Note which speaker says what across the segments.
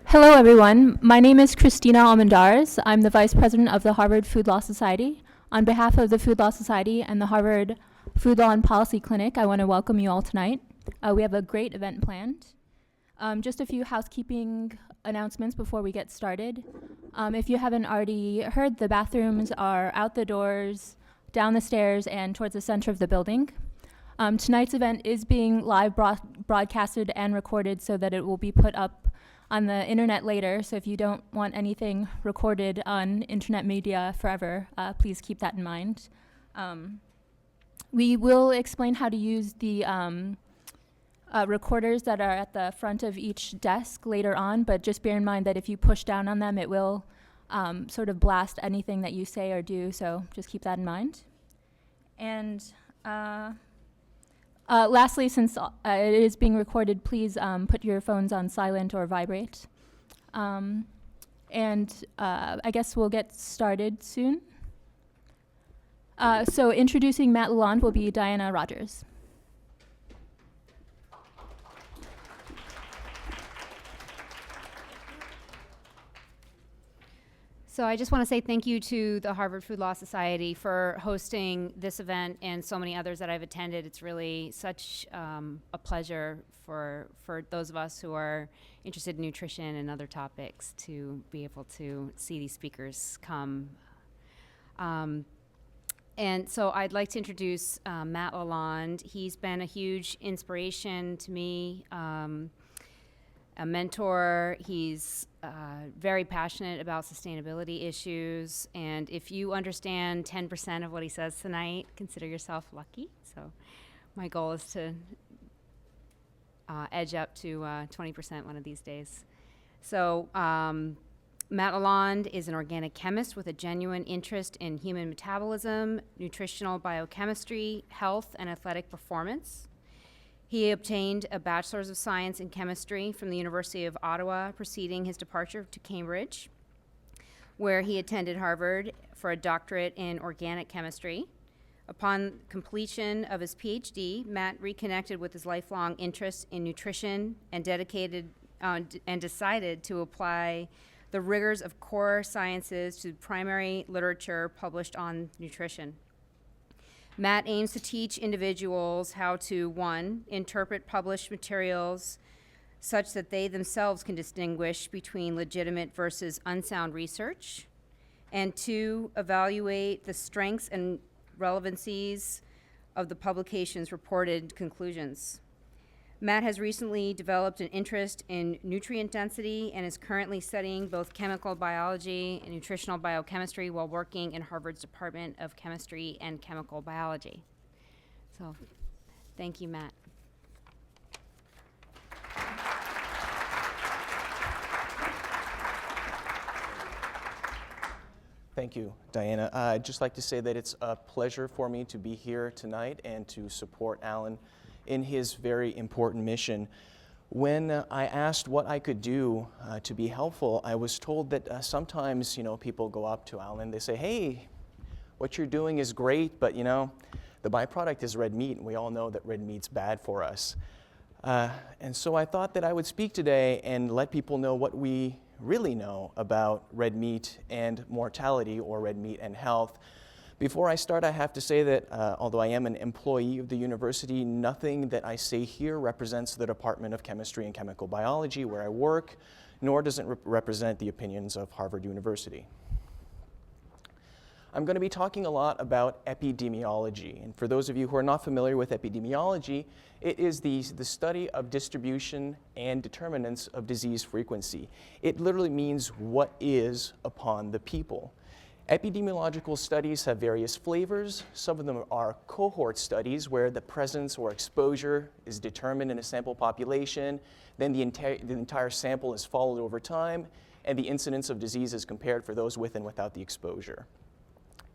Speaker 1: Hello, everyone. My name is Christina Almendarez. I'm the Vice President of the Harvard Food Law Society. On behalf of the Food Law Society and the Harvard Food Law and Policy Clinic, I want to welcome you all tonight. We have a great event planned. Just a few housekeeping announcements before we get started. If you haven't already heard, the bathrooms are out the doors, down the stairs, and towards the center of the building. Tonight's event is being live broadcasted and recorded so that it will be put up on the internet later, so if you don't want anything recorded on internet media forever, please keep that in mind. We will explain how to use the recorders that are at the front of each desk later on, but just bear in mind that if you push down on them, it will sort of blast anything that you say or do, so just keep that in mind. And lastly, since it is being recorded, please put your phones on silent or vibrate. I guess we'll get started soon. So introducing Matt Lalonde will be Diana Rogers.
Speaker 2: So I just want to say thank you to the Harvard Food Law Society for hosting this event and so many others that I've attended. It's really such a pleasure for those of us who are interested in nutrition and other topics to be able to see these speakers come. And so I'd like to introduce Matt Lalonde. He's been a huge inspiration to me, a mentor. He's very passionate about sustainability issues, and if you understand 10% of what he says tonight, consider yourself lucky. So my goal is to edge up to 20% one of these days. So Matt Lalonde is an organic chemist with a genuine interest in human metabolism, nutritional biochemistry, health, and athletic performance. He obtained a Bachelor's of Science in Chemistry from the University of Ottawa, preceding his departure to Cambridge, where he attended Harvard for a doctorate in organic chemistry. Upon completion of his PhD, Matt reconnected with his lifelong interest in nutrition and decided to apply the rigors of core sciences to primary literature published on nutrition. Matt aims to teach individuals how to, 1, interpret published materials such that they themselves can distinguish between legitimate versus unsound research, and 2, evaluate the strengths and relevancies of the publication's reported conclusions. Matt has recently developed an interest in nutrient density and is currently studying both chemical biology and nutritional biochemistry while working in Harvard's Department of Chemistry and Chemical Biology. So, thank you, Matt.
Speaker 3: Thank you, Diana. I'd just like to say that it's a pleasure for me to be here tonight and to support Allan in his very important mission. When I asked what I could do to be helpful, I was told that sometimes, people go up to Allan, they say, hey, what you're doing is great, but the byproduct is red meat, and we all know that red meat's bad for us. And so I thought that I would speak today and let people know what we really know about red meat and mortality, or red meat and health. Before I start, I have to say that although I am an employee of the university, nothing that I say here represents the Department of Chemistry and Chemical Biology where I work, nor does it represent the opinions of Harvard University. I'm going to be talking a lot about epidemiology, and for those of you who are not familiar with epidemiology, it is the study of distribution and determinants of disease frequency. It literally means what is upon the people. Epidemiological studies have various flavors. Some of them are cohort studies where the presence or exposure is determined in a sample population, then the entire sample is followed over time, and the incidence of disease is compared for those with and without the exposure,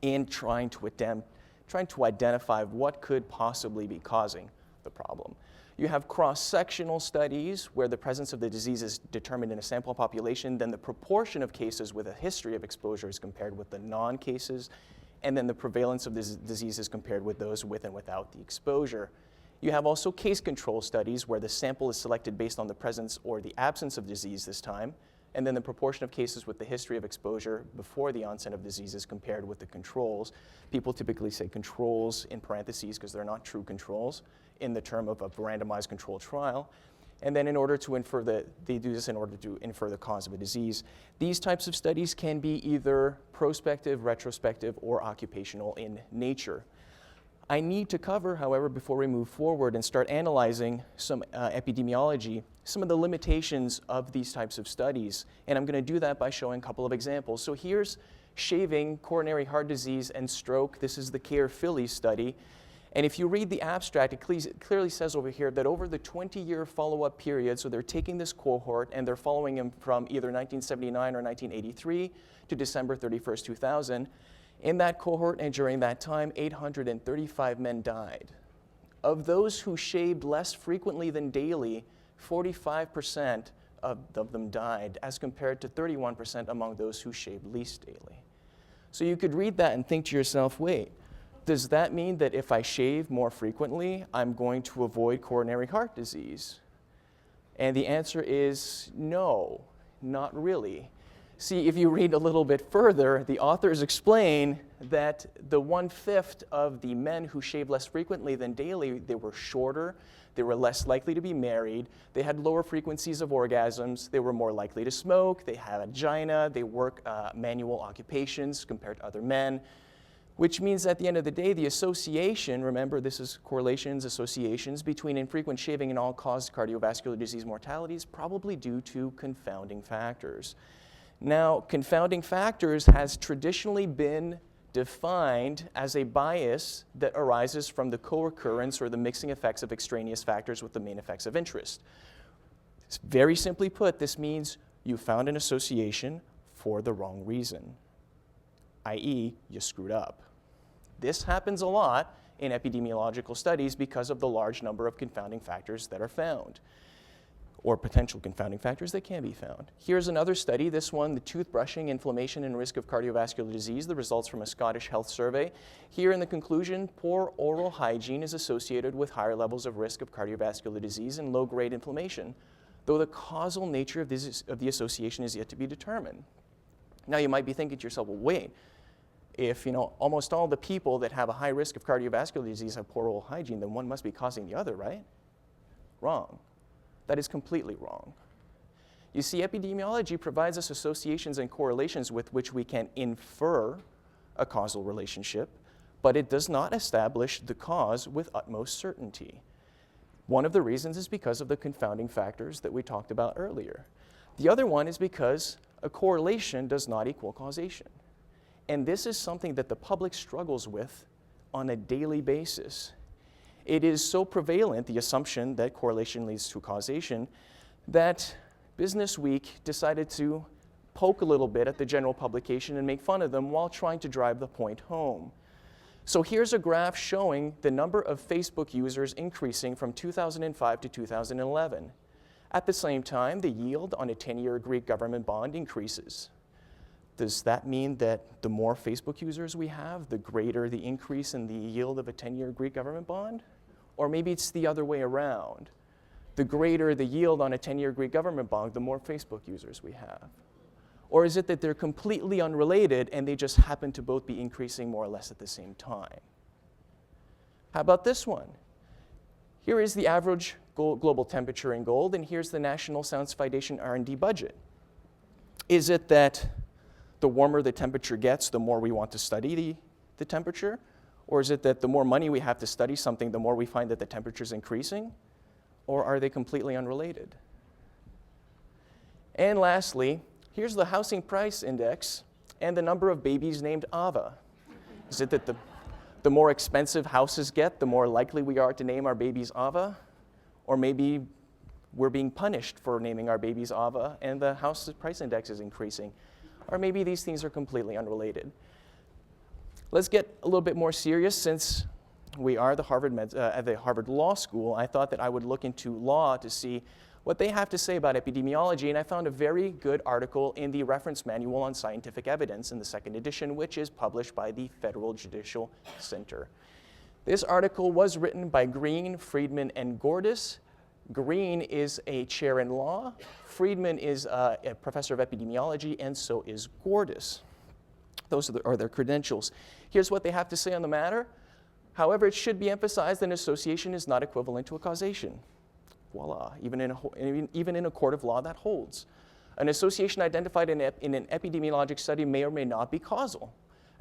Speaker 3: and trying to identify what could possibly be causing the problem. You have cross-sectional studies where the presence of the disease is determined in a sample population, then the proportion of cases with a history of exposure is compared with the non-cases, and then the prevalence of this disease is compared with those with and without the exposure. You have also case control studies where the sample is selected based on the presence or the absence of disease this time, and then the proportion of cases with the history of exposure before the onset of diseases compared with the controls. People typically say controls in parentheses because they're not true controls in the term of a randomized controlled trial. And then in order to infer they do this in order to infer the cause of a disease. These types of studies can be either prospective, retrospective, or occupational in nature. I need to cover, however, before we move forward and start analyzing some epidemiology, some of the limitations of these types of studies. And I'm going to do that by showing a couple of examples. So here's shaving, coronary heart disease, and stroke. This is the Caerphilly study. And if you read the abstract, it clearly says over here that over the 20-year follow-up period, so they're taking this cohort and they're following them from either 1979 or 1983 to December 31st, 2000. In that cohort and during that time, 835 men died. Of those who shaved less frequently than daily, 45% of them died, as compared to 31% among those who shaved least daily. So you could read that and think to yourself, wait, does that mean that if I shave more frequently, I'm going to avoid coronary heart disease? And the answer is no, not really. See, if you read a little bit further, the authors explain that the 1/5 of the men who shaved less frequently than daily, they were shorter, they were less likely to be married, they had lower frequencies of orgasms, they were more likely to smoke, they had angina, they work manual occupations compared to other men, which means at the end of the day, the association, remember this is correlations, associations, between infrequent shaving and all-cause cardiovascular disease mortality is probably due to confounding factors. Now, confounding factors has traditionally been defined as a bias that arises from the co-occurrence or the mixing effects of extraneous factors with the main effects of interest. Very simply put, this means you found an association for the wrong reason, i.e., you screwed up. This happens a lot in epidemiological studies because of the large number of confounding factors that are found, or potential confounding factors that can be found. Here's another study, this one, the toothbrushing, inflammation, and risk of cardiovascular disease, the results from a Scottish health survey. Here in the conclusion, poor oral hygiene is associated with higher levels of risk of cardiovascular disease and low-grade inflammation, though the causal nature of the association is yet to be determined. Now you might be thinking to yourself, well, wait, if almost all the people that have a high risk of cardiovascular disease have poor oral hygiene, then one must be causing the other, right? Wrong. That is completely wrong. You see, epidemiology provides us associations and correlations with which we can infer a causal relationship, but it does not establish the cause with utmost certainty. One of the reasons is because of the confounding factors that we talked about earlier. The other one is because a correlation does not equal causation. And this is something that the public struggles with on a daily basis. It is so prevalent, the assumption that correlation leads to causation, that Business Week decided to poke a little bit at the general publication and make fun of them while trying to drive the point home. So here's a graph showing the number of Facebook users increasing from 2005 to 2011. At the same time, the yield on a 10-year Greek government bond increases. Does that mean that the more Facebook users we have, the greater the increase in the yield of a 10-year Greek government bond? Or maybe it's the other way around. The greater the yield on a 10-year Greek government bond, the more Facebook users we have. Or is it that they're completely unrelated and they just happen to both be increasing more or less at the same time? How about this one? Here is the average global temperature in gold, and here's the National Science Foundation R&D budget. Is it that the warmer the temperature gets, the more we want to study the temperature? Or is it that the more money we have to study something, the more we find that the temperature is increasing? Or are they completely unrelated? And lastly, here's the housing price index and the number of babies named Ava. Is it that the more expensive houses get, the more likely we are to name our babies Ava? Or maybe we're being punished for naming our babies Ava and the house price index is increasing. Or maybe these things are completely unrelated. Let's get a little bit more serious. Since we are at the Harvard Law School, I thought that I would look into law to see what they have to say about epidemiology, and I found a very good article in the Reference Manual on Scientific Evidence in the second edition, which is published by the Federal Judicial Center. This article was written by Green, Friedman, and Gordis. Green is a chair in law. Friedman is a professor of epidemiology, and so is Gordis. Those are their credentials. Here's what they have to say on the matter. However, it should be emphasized that an association is not equivalent to a causation. Voila, even in a court of law, that holds. An association identified in an epidemiologic study may or may not be causal.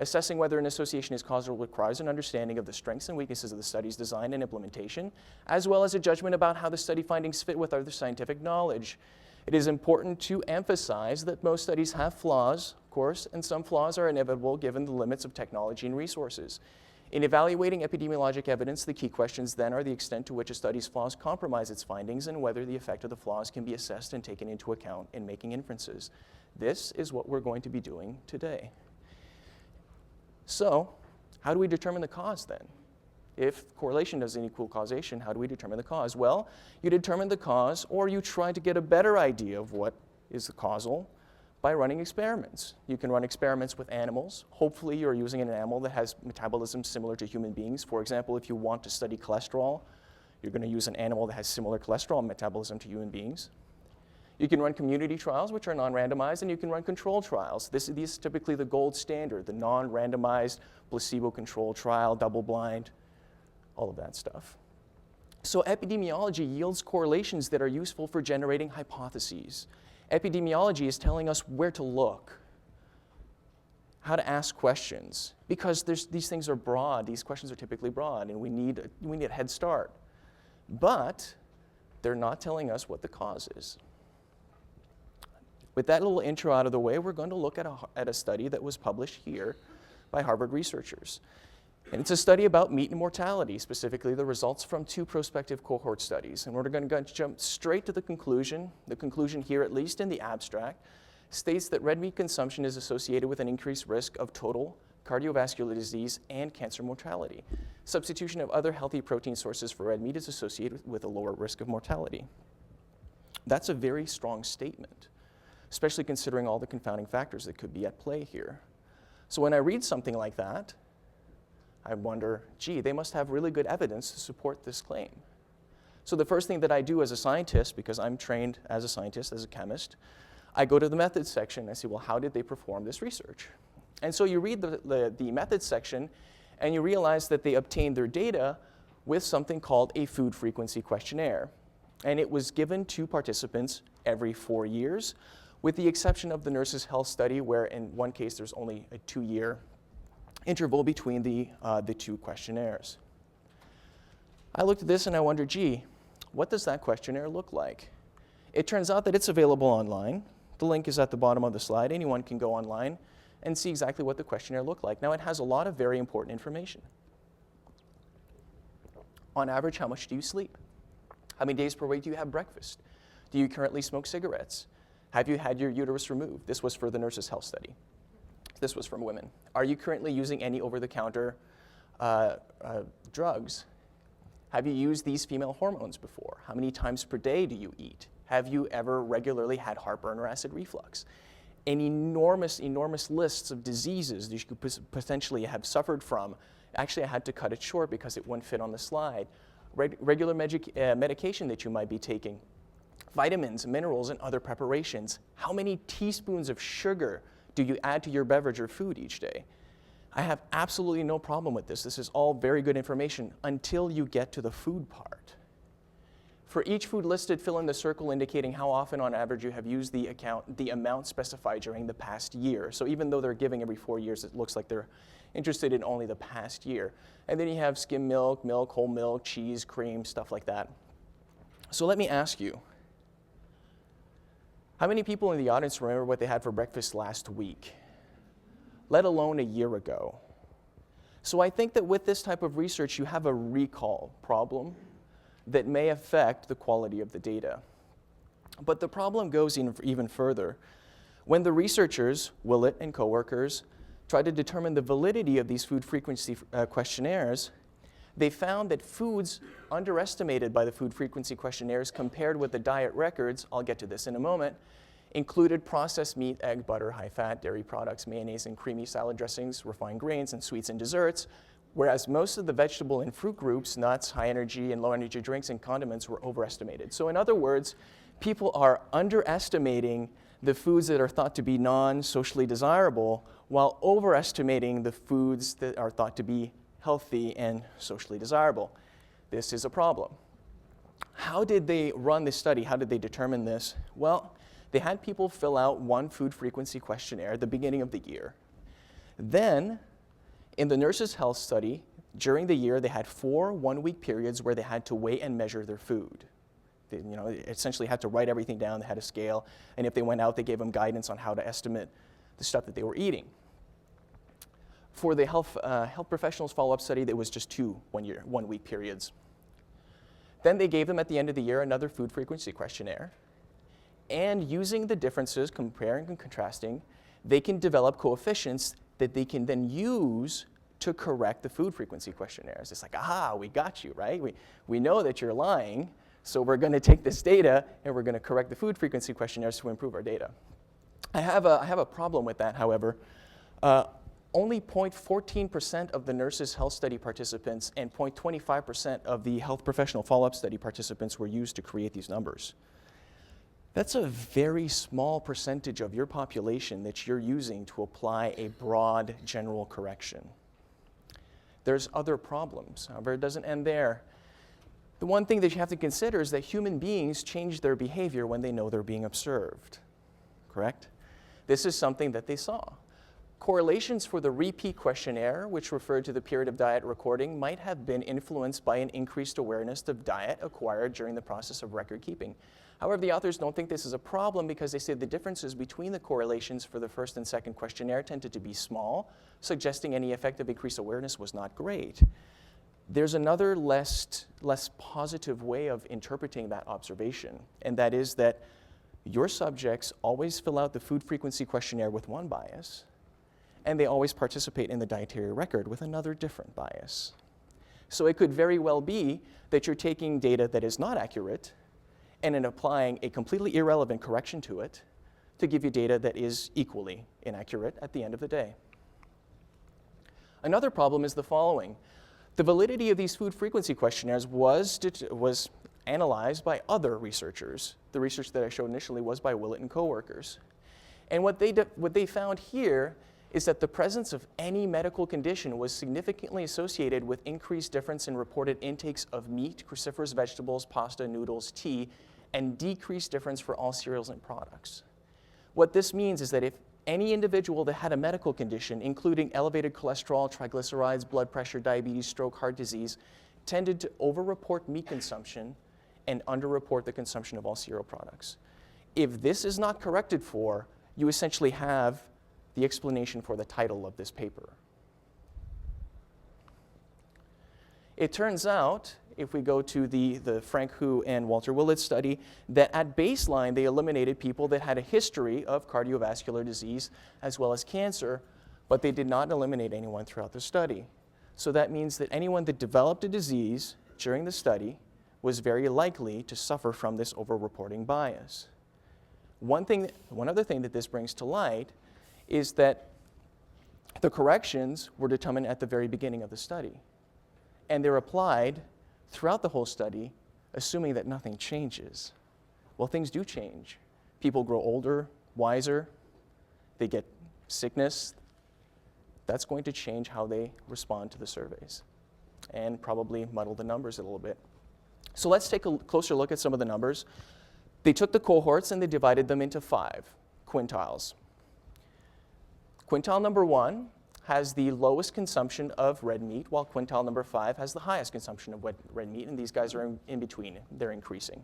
Speaker 3: Assessing whether an association is causal requires an understanding of the strengths and weaknesses of the study's design and implementation, as well as a judgment about how the study findings fit with other scientific knowledge. It is important to emphasize that most studies have flaws, of course, and some flaws are inevitable given the limits of technology and resources. In evaluating epidemiologic evidence, the key questions then are the extent to which a study's flaws compromise its findings and whether the effect of the flaws can be assessed and taken into account in making inferences. This is what we're going to be doing today. So, how do we determine the cause then? If correlation doesn't equal causation, how do we determine the cause? Well, you determine the cause, or you try to get a better idea of what is the causal by running experiments. You can run experiments with animals. Hopefully you're using an animal that has metabolism similar to human beings. For example, if you want to study cholesterol, you're going to use an animal that has similar cholesterol metabolism to human beings. You can run community trials, which are non-randomized, and you can run control trials. These is typically the gold standard, the non-randomized, placebo-controlled trial, double-blind, all of that stuff. So epidemiology yields correlations that are useful for generating hypotheses. Epidemiology is telling us where to look, how to ask questions, because these things are broad. These questions are typically broad, and we need a head start. But they're not telling us what the cause is. With that little intro out of the way, we're going to look at a study that was published here by Harvard researchers. And it's a study about meat and mortality, specifically the results from 2 prospective cohort studies. And we're going to jump straight to the conclusion. The conclusion here, at least in the abstract, states that red meat consumption is associated with an increased risk of total cardiovascular disease and cancer mortality. Substitution of other healthy protein sources for red meat is associated with a lower risk of mortality. That's a very strong statement, especially considering all the confounding factors that could be at play here. So when I read something like that, I wonder, gee, they must have really good evidence to support this claim. So the first thing that I do as a scientist, because I'm trained as a scientist, as a chemist, I go to the methods section and I say, well, how did they perform this research? And so you read the methods section and you realize that they obtained their data with something called a food frequency questionnaire. And it was given to participants every 4 years, with the exception of the Nurses' Health Study, where in one case there's only a 2-year interval between the 2 questionnaires. I looked at this and I wondered, gee, what does that questionnaire look like? It turns out that it's available online. The link is at the bottom of the slide. Anyone can go online and see exactly what the questionnaire looked like. Now, it has a lot of very important information. On average, how much do you sleep? How many days per week do you have breakfast? Do you currently smoke cigarettes? Have you had your uterus removed? This was for the Nurses' Health Study. This was from women. Are you currently using any over-the-counter drugs? Have you used these female hormones before? How many times per day do you eat? Have you ever regularly had heartburn or acid reflux? An enormous lists of diseases that you could potentially have suffered from. Actually, I had to cut it short because it wouldn't fit on the slide. Regular medication that you might be taking. Vitamins, minerals, and other preparations. How many teaspoons of sugar do you add to your beverage or food each day? I have absolutely no problem with this. This is all very good information until you get to the food part. For each food listed, fill in the circle indicating how often on average you have used the amount specified during the past year. So even though they're giving every 4 years, it looks like they're interested in only the past year. And then you have skim milk, whole milk, cheese, cream, stuff like that. So let me ask you, how many people in the audience remember what they had for breakfast last week, let alone a year ago? So I think that with this type of research, you have a recall problem that may affect the quality of the data. But the problem goes even further. When the researchers, Willett and coworkers, tried to determine the validity of these food frequency questionnaires, they found that foods underestimated by the food frequency questionnaires compared with the diet records, I'll get to this in a moment, included processed meat, egg, butter, high-fat, dairy products, mayonnaise, and creamy salad dressings, refined grains, and sweets and desserts, whereas most of the vegetable and fruit groups, nuts, high energy and low energy drinks and condiments, were overestimated. So in other words, people are underestimating the foods that are thought to be non-socially desirable while overestimating the foods that are thought to be healthy and socially desirable. This is a problem. How did they run this study? How did they determine this? Well, they had people fill out one food frequency questionnaire at the beginning of the year. Then, in the nurses' health study, during the year, they had 4 one-week periods where they had to weigh and measure their food. They, essentially had to write everything down. They had a scale, and if they went out, they gave them guidance on how to estimate the stuff that they were eating. For the health professionals follow-up study, there was just 2 one-week periods. Then they gave them at the end of the year another food frequency questionnaire, and using the differences, comparing and contrasting, they can develop coefficients that they can then use to correct the food frequency questionnaires. It's like, aha, we got you, right? We know that you're lying, so we're going to take this data and we're going to correct the food frequency questionnaires to improve our data. I have a problem with that, however. Only 0.14% of the nurses' health study participants and 0.25% of the health professional follow-up study participants were used to create these numbers. That's a very small percentage of your population that you're using to apply a broad general correction. There's other problems. However, it doesn't end there. The one thing that you have to consider is that human beings change their behavior when they know they're being observed, correct? This is something that they saw. Correlations for the repeat questionnaire, which referred to the period of diet recording, might have been influenced by an increased awareness of diet acquired during the process of record keeping. However, the authors don't think this is a problem because they say the differences between the correlations for the first and second questionnaire tended to be small, suggesting any effect of increased awareness was not great. There's another less positive way of interpreting that observation, and that is that your subjects always fill out the food frequency questionnaire with one bias, and they always participate in the dietary record with another different bias. So it could very well be that you're taking data that is not accurate and then applying a completely irrelevant correction to it to give you data that is equally inaccurate at the end of the day. Another problem is the following. The validity of these food frequency questionnaires was analyzed by other researchers. The research that I showed initially was by Willett and coworkers. And what they found here is that the presence of any medical condition was significantly associated with increased difference in reported intakes of meat, cruciferous vegetables, pasta, noodles, tea, and decreased difference for all cereals and products. What this means is that if any individual that had a medical condition, including elevated cholesterol, triglycerides, blood pressure, diabetes, stroke, heart disease, tended to overreport meat consumption and underreport the consumption of all cereal products. If this is not corrected for, you essentially have the explanation for the title of this paper. It turns out, if we go to the Frank Hu and Walter Willett study, that at baseline they eliminated people that had a history of cardiovascular disease as well as cancer, but they did not eliminate anyone throughout the study. So that means that anyone that developed a disease during the study was very likely to suffer from this overreporting bias. One other thing that this brings to light is that the corrections were determined at the very beginning of the study, and they're applied throughout the whole study, assuming that nothing changes. Well, things do change. People grow older, wiser, they get sickness. That's going to change how they respond to the surveys and probably muddle the numbers a little bit. So let's take a closer look at some of the numbers. They took the cohorts and they divided them into 5 quintiles. Quintile number 1 has the lowest consumption of red meat, while quintile number 5 has the highest consumption of red meat, and these guys are in between. They're increasing.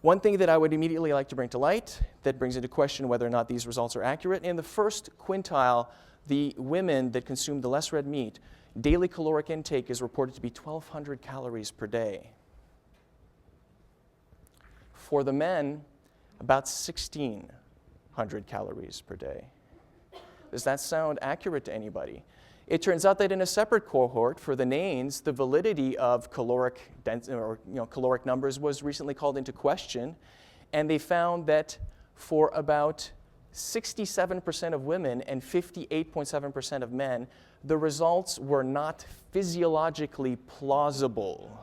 Speaker 3: One thing that I would immediately like to bring to light that brings into question whether or not these results are accurate, in the first quintile, the women that consume the less red meat, daily caloric intake is reported to be 1,200 calories per day. For the men, about 1,600 calories per day. Does that sound accurate to anybody? It turns out that in a separate cohort for the Nanes, the validity of caloric numbers was recently called into question, and they found that for about 67% of women and 58.7% of men, the results were not physiologically plausible.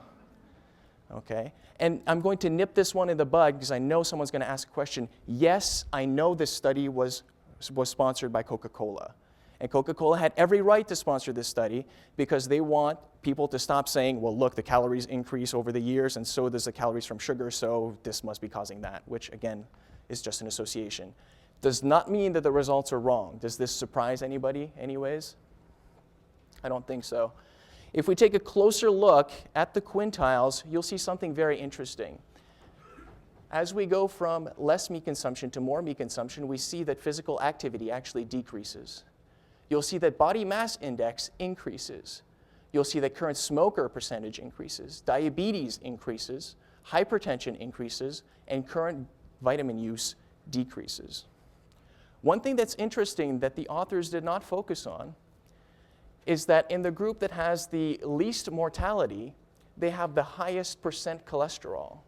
Speaker 3: Okay? And I'm going to nip this one in the bud because I know someone's going to ask a question. Yes, I know this study was sponsored by Coca-Cola. And Coca-Cola had every right to sponsor this study because they want people to stop saying, well, look, the calories increase over the years, and so does the calories from sugar, so this must be causing that, which, again, is just an association. Does not mean that the results are wrong. Does this surprise anybody anyways? I don't think so. If we take a closer look at the quintiles, you'll see something very interesting. As we go from less meat consumption to more meat consumption, we see that physical activity actually decreases. You'll see that body mass index increases. You'll see that current smoker percentage increases, diabetes increases, hypertension increases, and current vitamin use decreases. One thing that's interesting that the authors did not focus on is that in the group that has the least mortality, they have the highest percent cholesterol.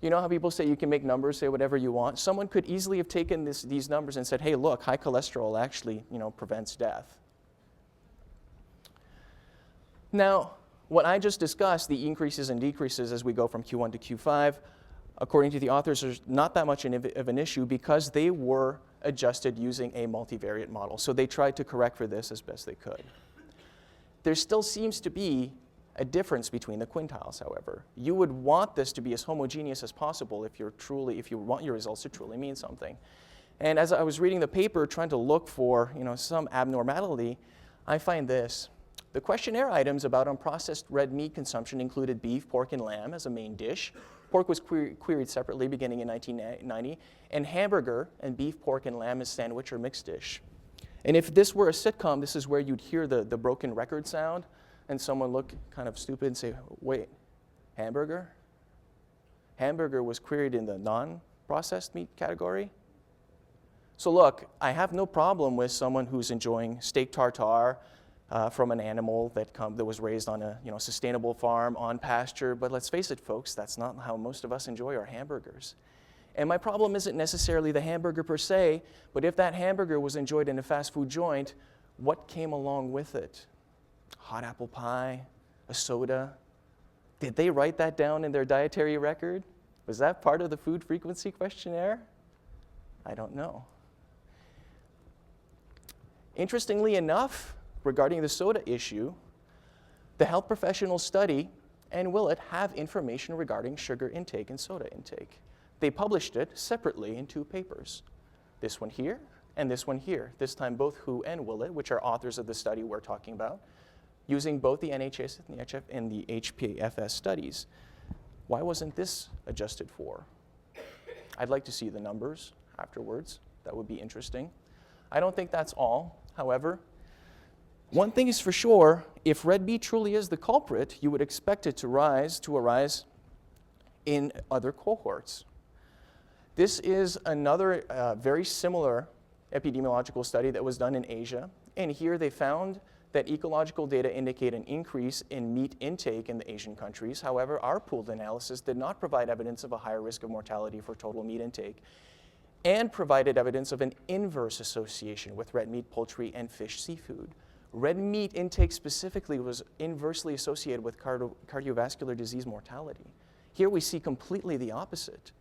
Speaker 3: You know how people say you can make numbers, say whatever you want? Someone could easily have taken these numbers and said, hey, look, high cholesterol actually, prevents death. Now, what I just discussed, the increases and decreases as we go from Q1 to Q5, according to the authors, is not that much of an issue because they were adjusted using a multivariate model. So they tried to correct for this as best they could. There still seems to be a difference between the quintiles, however. You would want this to be as homogeneous as possible if you want your results to truly mean something. And as I was reading the paper, trying to look for some abnormality, I find this. The questionnaire items about unprocessed red meat consumption included beef, pork, and lamb as a main dish. Pork was queried separately beginning in 1990, and hamburger and beef, pork, and lamb as sandwich or mixed dish. And if this were a sitcom, this is where you'd hear the broken record sound, and someone look kind of stupid and say, wait, hamburger? Hamburger was queried in the non-processed meat category? So look, I have no problem with someone who's enjoying steak tartare from an animal that was raised on a sustainable farm on pasture, but let's face it, folks, that's not how most of us enjoy our hamburgers. And my problem isn't necessarily the hamburger per se, but if that hamburger was enjoyed in a fast food joint, what came along with it? Hot apple pie, a soda. Did they write that down in their dietary record? Was that part of the food frequency questionnaire? I don't know. Interestingly enough, regarding the soda issue, the health professionals study and Willett have information regarding sugar intake and soda intake. They published it separately in 2 papers. This one here and this one here. This time both Hu and Willett, which are authors of the study we're talking about, using both the NHS and the HPFS studies. Why wasn't this adjusted for? I'd like to see the numbers afterwards. That would be interesting. I don't think that's all, however. One thing is for sure, if red meat truly is the culprit, you would expect it to arise in other cohorts. This is another very similar epidemiological study that was done in Asia, and here they found that ecological data indicate an increase in meat intake in the Asian countries. However, our pooled analysis did not provide evidence of a higher risk of mortality for total meat intake and provided evidence of an inverse association with red meat, poultry, and fish seafood. Red meat intake specifically was inversely associated with cardiovascular disease mortality. Here we see completely the opposite.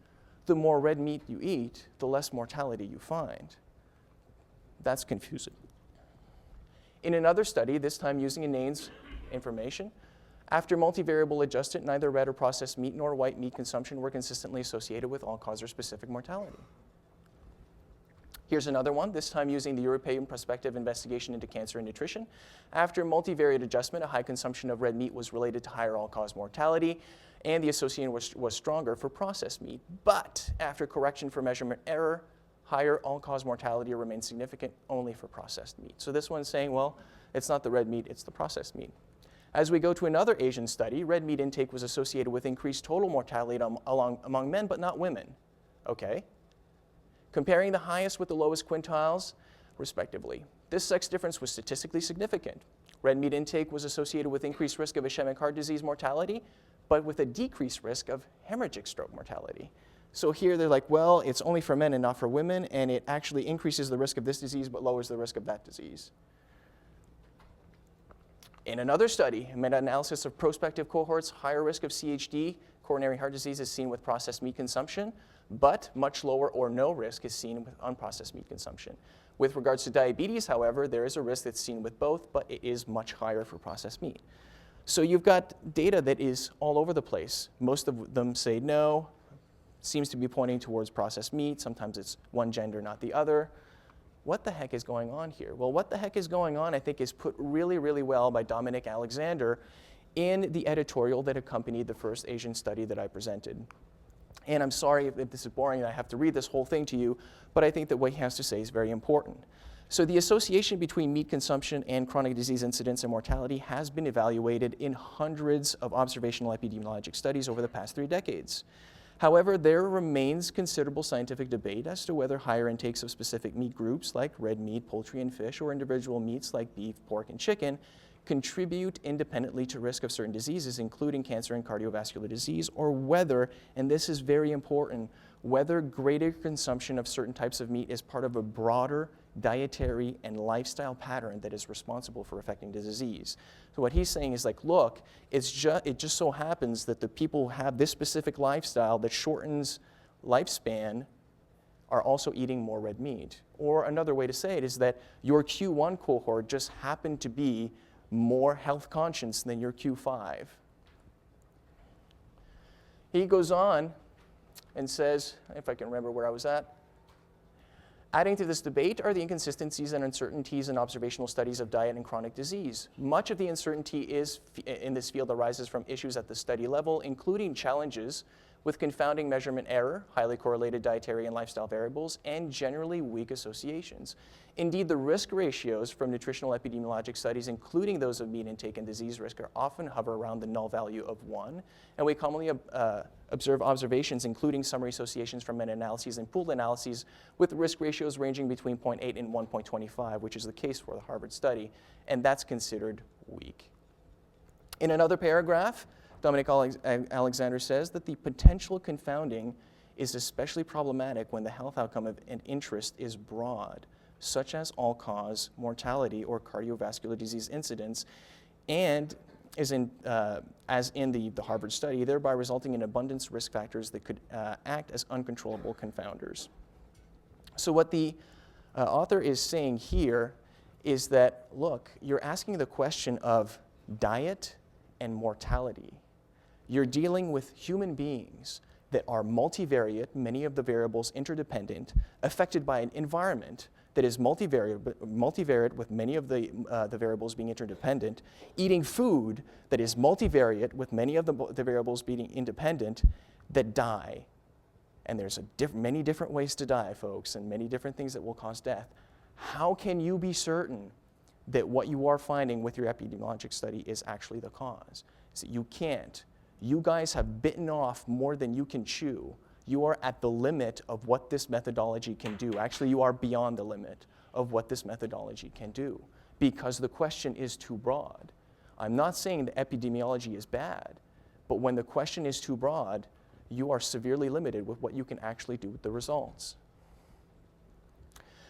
Speaker 3: The more red meat you eat, the less mortality you find. That's confusing. In another study, this time using Inane's information, after multivariable adjusted, neither red or processed meat nor white meat consumption were consistently associated with all-cause or specific mortality. Here's another one, this time using the European Prospective Investigation into Cancer and Nutrition. After multivariate adjustment, a high consumption of red meat was related to higher all-cause mortality, and the association was stronger for processed meat. But after correction for measurement error, higher all-cause mortality remains significant only for processed meat. So this one's saying, well, it's not the red meat, it's the processed meat. As we go to another Asian study, red meat intake was associated with increased total mortality among men, but not women. Okay. Comparing the highest with the lowest quintiles, respectively. This sex difference was statistically significant. Red meat intake was associated with increased risk of ischemic heart disease mortality, but with a decreased risk of hemorrhagic stroke mortality. So here they're like, well, it's only for men and not for women, and it actually increases the risk of this disease but lowers the risk of that disease. In another study, a meta-analysis of prospective cohorts, higher risk of CHD, coronary heart disease, is seen with processed meat consumption, but much lower or no risk is seen with unprocessed meat consumption. With regards to diabetes, however, there is a risk that's seen with both, but it is much higher for processed meat. So you've got data that is all over the place. Most of them say no, seems to be pointing towards processed meat. Sometimes it's one gender, not the other. What the heck is going on here? Well, what the heck is going on, I think, is put really, really well by Dominic Alexander in the editorial that accompanied the first Asian study that I presented. And I'm sorry if this is boring and I have to read this whole thing to you, but I think that what he has to say is very important. So the association between meat consumption and chronic disease incidence and mortality has been evaluated in hundreds of observational epidemiologic studies over the past 3 decades. However, there remains considerable scientific debate as to whether higher intakes of specific meat groups like red meat, poultry, and fish, or individual meats like beef, pork, and chicken contribute independently to risk of certain diseases, including cancer and cardiovascular disease, or whether, and this is very important, whether greater consumption of certain types of meat is part of a broader dietary and lifestyle pattern that is responsible for affecting the disease. So what he's saying is like, look, it just so happens that the people who have this specific lifestyle that shortens lifespan are also eating more red meat. Or another way to say it is that your Q1 cohort just happened to be more health conscious than your Q5. He goes on and says, if I can remember where I was at, adding to this debate are the inconsistencies and uncertainties in observational studies of diet and chronic disease. Much of the uncertainty in this field arises from issues at the study level, including challenges with confounding measurement error, highly correlated dietary and lifestyle variables, and generally weak associations. Indeed, the risk ratios from nutritional epidemiologic studies, including those of meat intake and disease risk, are often hover around the null value of 1, and we commonly observe observations, including summary associations from meta-analyses and pooled analyses, with risk ratios ranging between 0.8 and 1.25, which is the case for the Harvard study, and that's considered weak. In another paragraph, Dominic Alexander says that the potential confounding is especially problematic when the health outcome of an interest is broad, such as all-cause mortality or cardiovascular disease incidence, and as in the Harvard study, thereby resulting in abundance risk factors that could act as uncontrollable confounders. So what the author is saying here is that, look, you're asking the question of diet and mortality. You're dealing with human beings that are multivariate, many of the variables interdependent, affected by an environment that is multivariate with many of the variables being interdependent, eating food that is multivariate with many of the variables being independent, that die. And there's many different ways to die, folks, and many different things that will cause death. How can you be certain that what you are finding with your epidemiologic study is actually the cause? So you can't. You guys have bitten off more than you can chew. You are at the limit of what this methodology can do. Actually, you are beyond the limit of what this methodology can do because the question is too broad. I'm not saying that epidemiology is bad, but when the question is too broad, you are severely limited with what you can actually do with the results.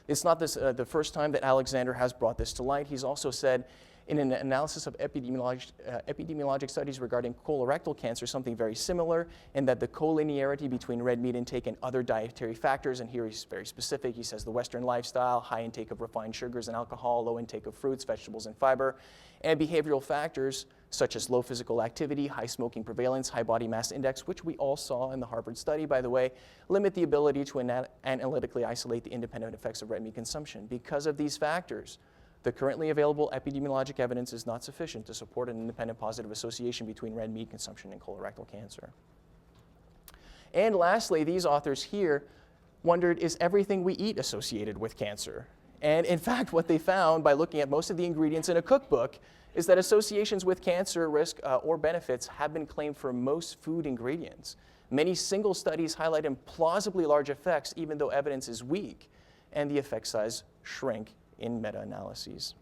Speaker 3: It's not the first time that Alexander has brought this to light. He's also said in an analysis of epidemiologic studies regarding colorectal cancer, something very similar, in that the collinearity between red meat intake and other dietary factors, and here he's very specific, he says the Western lifestyle, high intake of refined sugars and alcohol, low intake of fruits, vegetables, and fiber, and behavioral factors such as low physical activity, high smoking prevalence, high body mass index, which we all saw in the Harvard study, by the way, limit the ability to analytically isolate the independent effects of red meat consumption. Because of these factors, the currently available epidemiologic evidence is not sufficient to support an independent positive association between red meat consumption and colorectal cancer. And lastly, these authors here wondered, is everything we eat associated with cancer? And in fact, what they found by looking at most of the ingredients in a cookbook is that associations with cancer risk or benefits have been claimed for most food ingredients. Many single studies highlight implausibly large effects even though evidence is weak, and the effect size shrink in meta-analyses.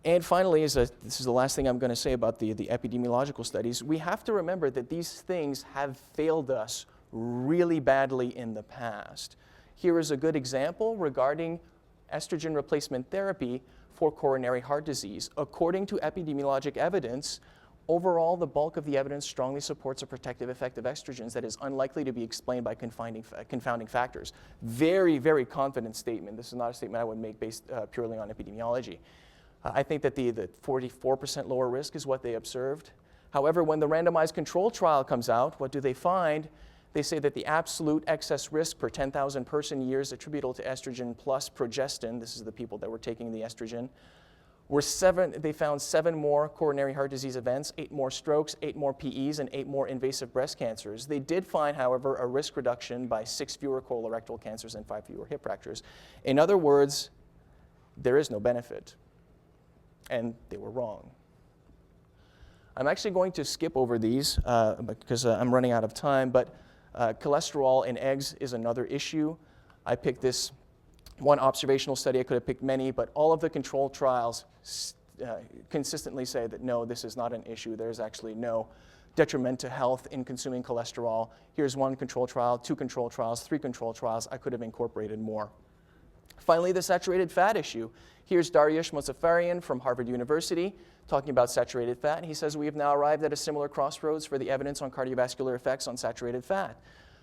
Speaker 3: And finally, this is the last thing I'm going to say about the epidemiological studies, we have to remember that these things have failed us really badly in the past. Here is a good example regarding estrogen replacement therapy for coronary heart disease. According to epidemiologic evidence, overall, the bulk of the evidence strongly supports a protective effect of estrogens that is unlikely to be explained by confounding factors. Very, very confident statement. This is not a statement I would make based purely on epidemiology. I think that the 44% lower risk is what they observed. However, when the randomized control trial comes out, what do they find? They say that the absolute excess risk per 10,000 person years attributable to estrogen plus progestin, this is the people that were taking the estrogen, they found 7 more coronary heart disease events, 8 more strokes, 8 more PEs, and 8 more invasive breast cancers. They did find, however, a risk reduction by 6 fewer colorectal cancers and 5 fewer hip fractures. In other words, there is no benefit. And they were wrong. I'm actually going to skip over these because I'm running out of time, but cholesterol in eggs is another issue. I picked this one observational study. I could have picked many, but all of the control trials consistently say that no, this is not an issue. There's actually no detriment to health in consuming cholesterol. Here's 1 control trial, 2 control trials, 3 control trials. I could have incorporated more. Finally, the saturated fat issue. Here's Dariush Mozaffarian from Harvard University talking about saturated fat. And he says, we have now arrived at a similar crossroads for the evidence on cardiovascular effects on saturated fat.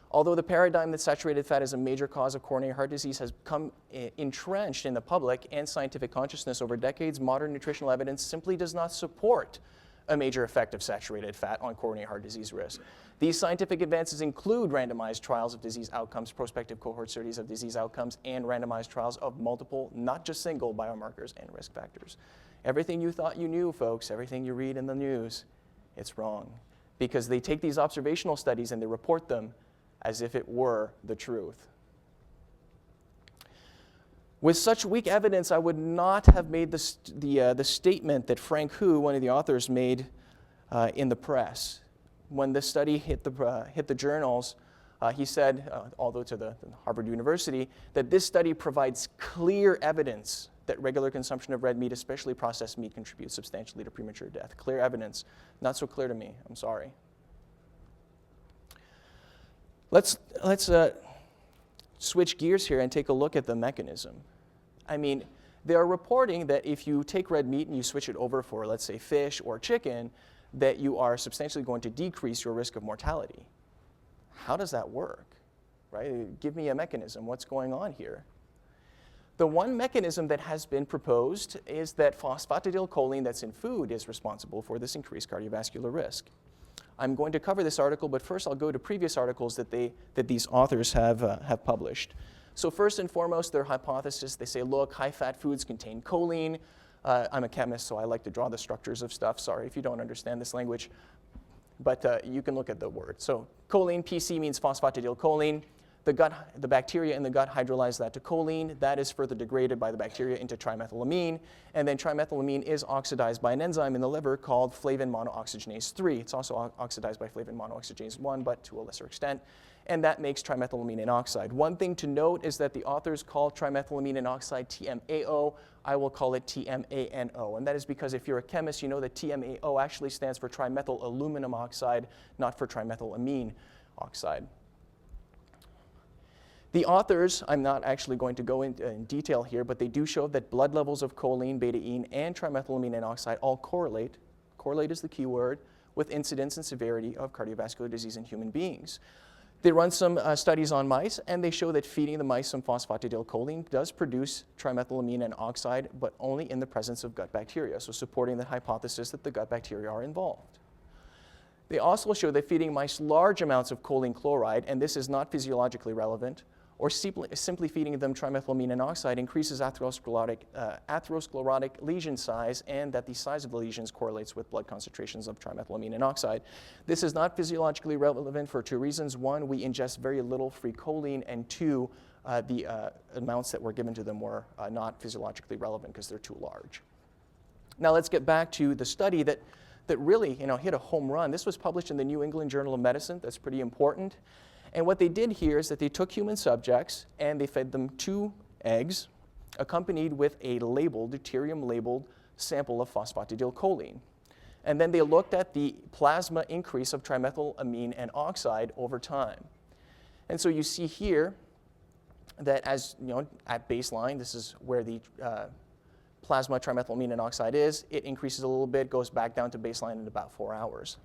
Speaker 3: Although the paradigm that saturated fat is a major cause of coronary heart disease has become entrenched in the public and scientific consciousness over decades, modern nutritional evidence simply does not support a major effect of saturated fat on coronary heart disease risk. These scientific advances include randomized trials of disease outcomes, prospective cohort studies of disease outcomes, and randomized trials of multiple, not just single, biomarkers and risk factors. Everything you thought you knew, folks, everything you read in the news, it's wrong. Because they take these observational studies and they report them as if it were the truth. With such weak evidence, I would not have made the statement that Frank Hu, one of the authors, made in the press. When this study hit the journals, he said, although to the Harvard University, that this study provides clear evidence that regular consumption of red meat, especially processed meat, contributes substantially to premature death. Clear evidence. Not so clear to me. I'm sorry. Let's switch gears here and take a look at the mechanism. I mean, they are reporting that if you take red meat and you switch it over for, let's say, fish or chicken, that you are substantially going to decrease your risk of mortality. How does that work? Right? Give me a mechanism. What's going on here? The one mechanism that has been proposed is that phosphatidylcholine that's in food is responsible for this increased cardiovascular risk. I'm going to cover this article, but first I'll go to previous articles that these authors have published. So first and foremost, their hypothesis, they say, look, high-fat foods contain choline. I'm a chemist, so I like to draw the structures of stuff. Sorry if you don't understand this language, but you can look at the word. So choline, PC means phosphatidylcholine. The bacteria in the gut hydrolyze that to choline. That is further degraded by the bacteria into trimethylamine. And then trimethylamine is oxidized by an enzyme in the liver called flavin monooxygenase 3. It's also oxidized by flavin monooxygenase 1, but to a lesser extent. And that makes trimethylamine N oxide. One thing to note is that the authors call trimethylamine N oxide TMAO. I will call it TMANO. And that is because if you're a chemist, you know that TMAO actually stands for trimethyl aluminum oxide, not for trimethylamine oxide. The authors, I'm not actually going to go in detail here, but they do show that blood levels of choline, beta-ene, and trimethylamine N oxide all correlate is the key word, with incidence and severity of cardiovascular disease in human beings. They run some studies on mice, and they show that feeding the mice some phosphatidylcholine does produce trimethylamine N oxide, but only in the presence of gut bacteria, so supporting the hypothesis that the gut bacteria are involved. They also show that feeding mice large amounts of choline chloride, and this is not physiologically relevant, or simply feeding them trimethylamine N oxide increases atherosclerotic lesion size, and that the size of the lesions correlates with blood concentrations of trimethylamine N oxide. This is not physiologically relevant for 2 reasons. 1, we ingest very little free choline, and 2, the amounts that were given to them were not physiologically relevant because they're too large. Now let's get back to the study that really hit a home run. This was published in the New England Journal of Medicine. That's pretty important. And what they did here is that they took human subjects and they fed them 2 eggs accompanied with a deuterium-labeled sample of phosphatidylcholine. And then they looked at the plasma increase of trimethylamine N oxide over time. And so you see here that at baseline, this is where the plasma trimethylamine oxide is. It increases a little bit, goes back down to baseline in about 4 hours.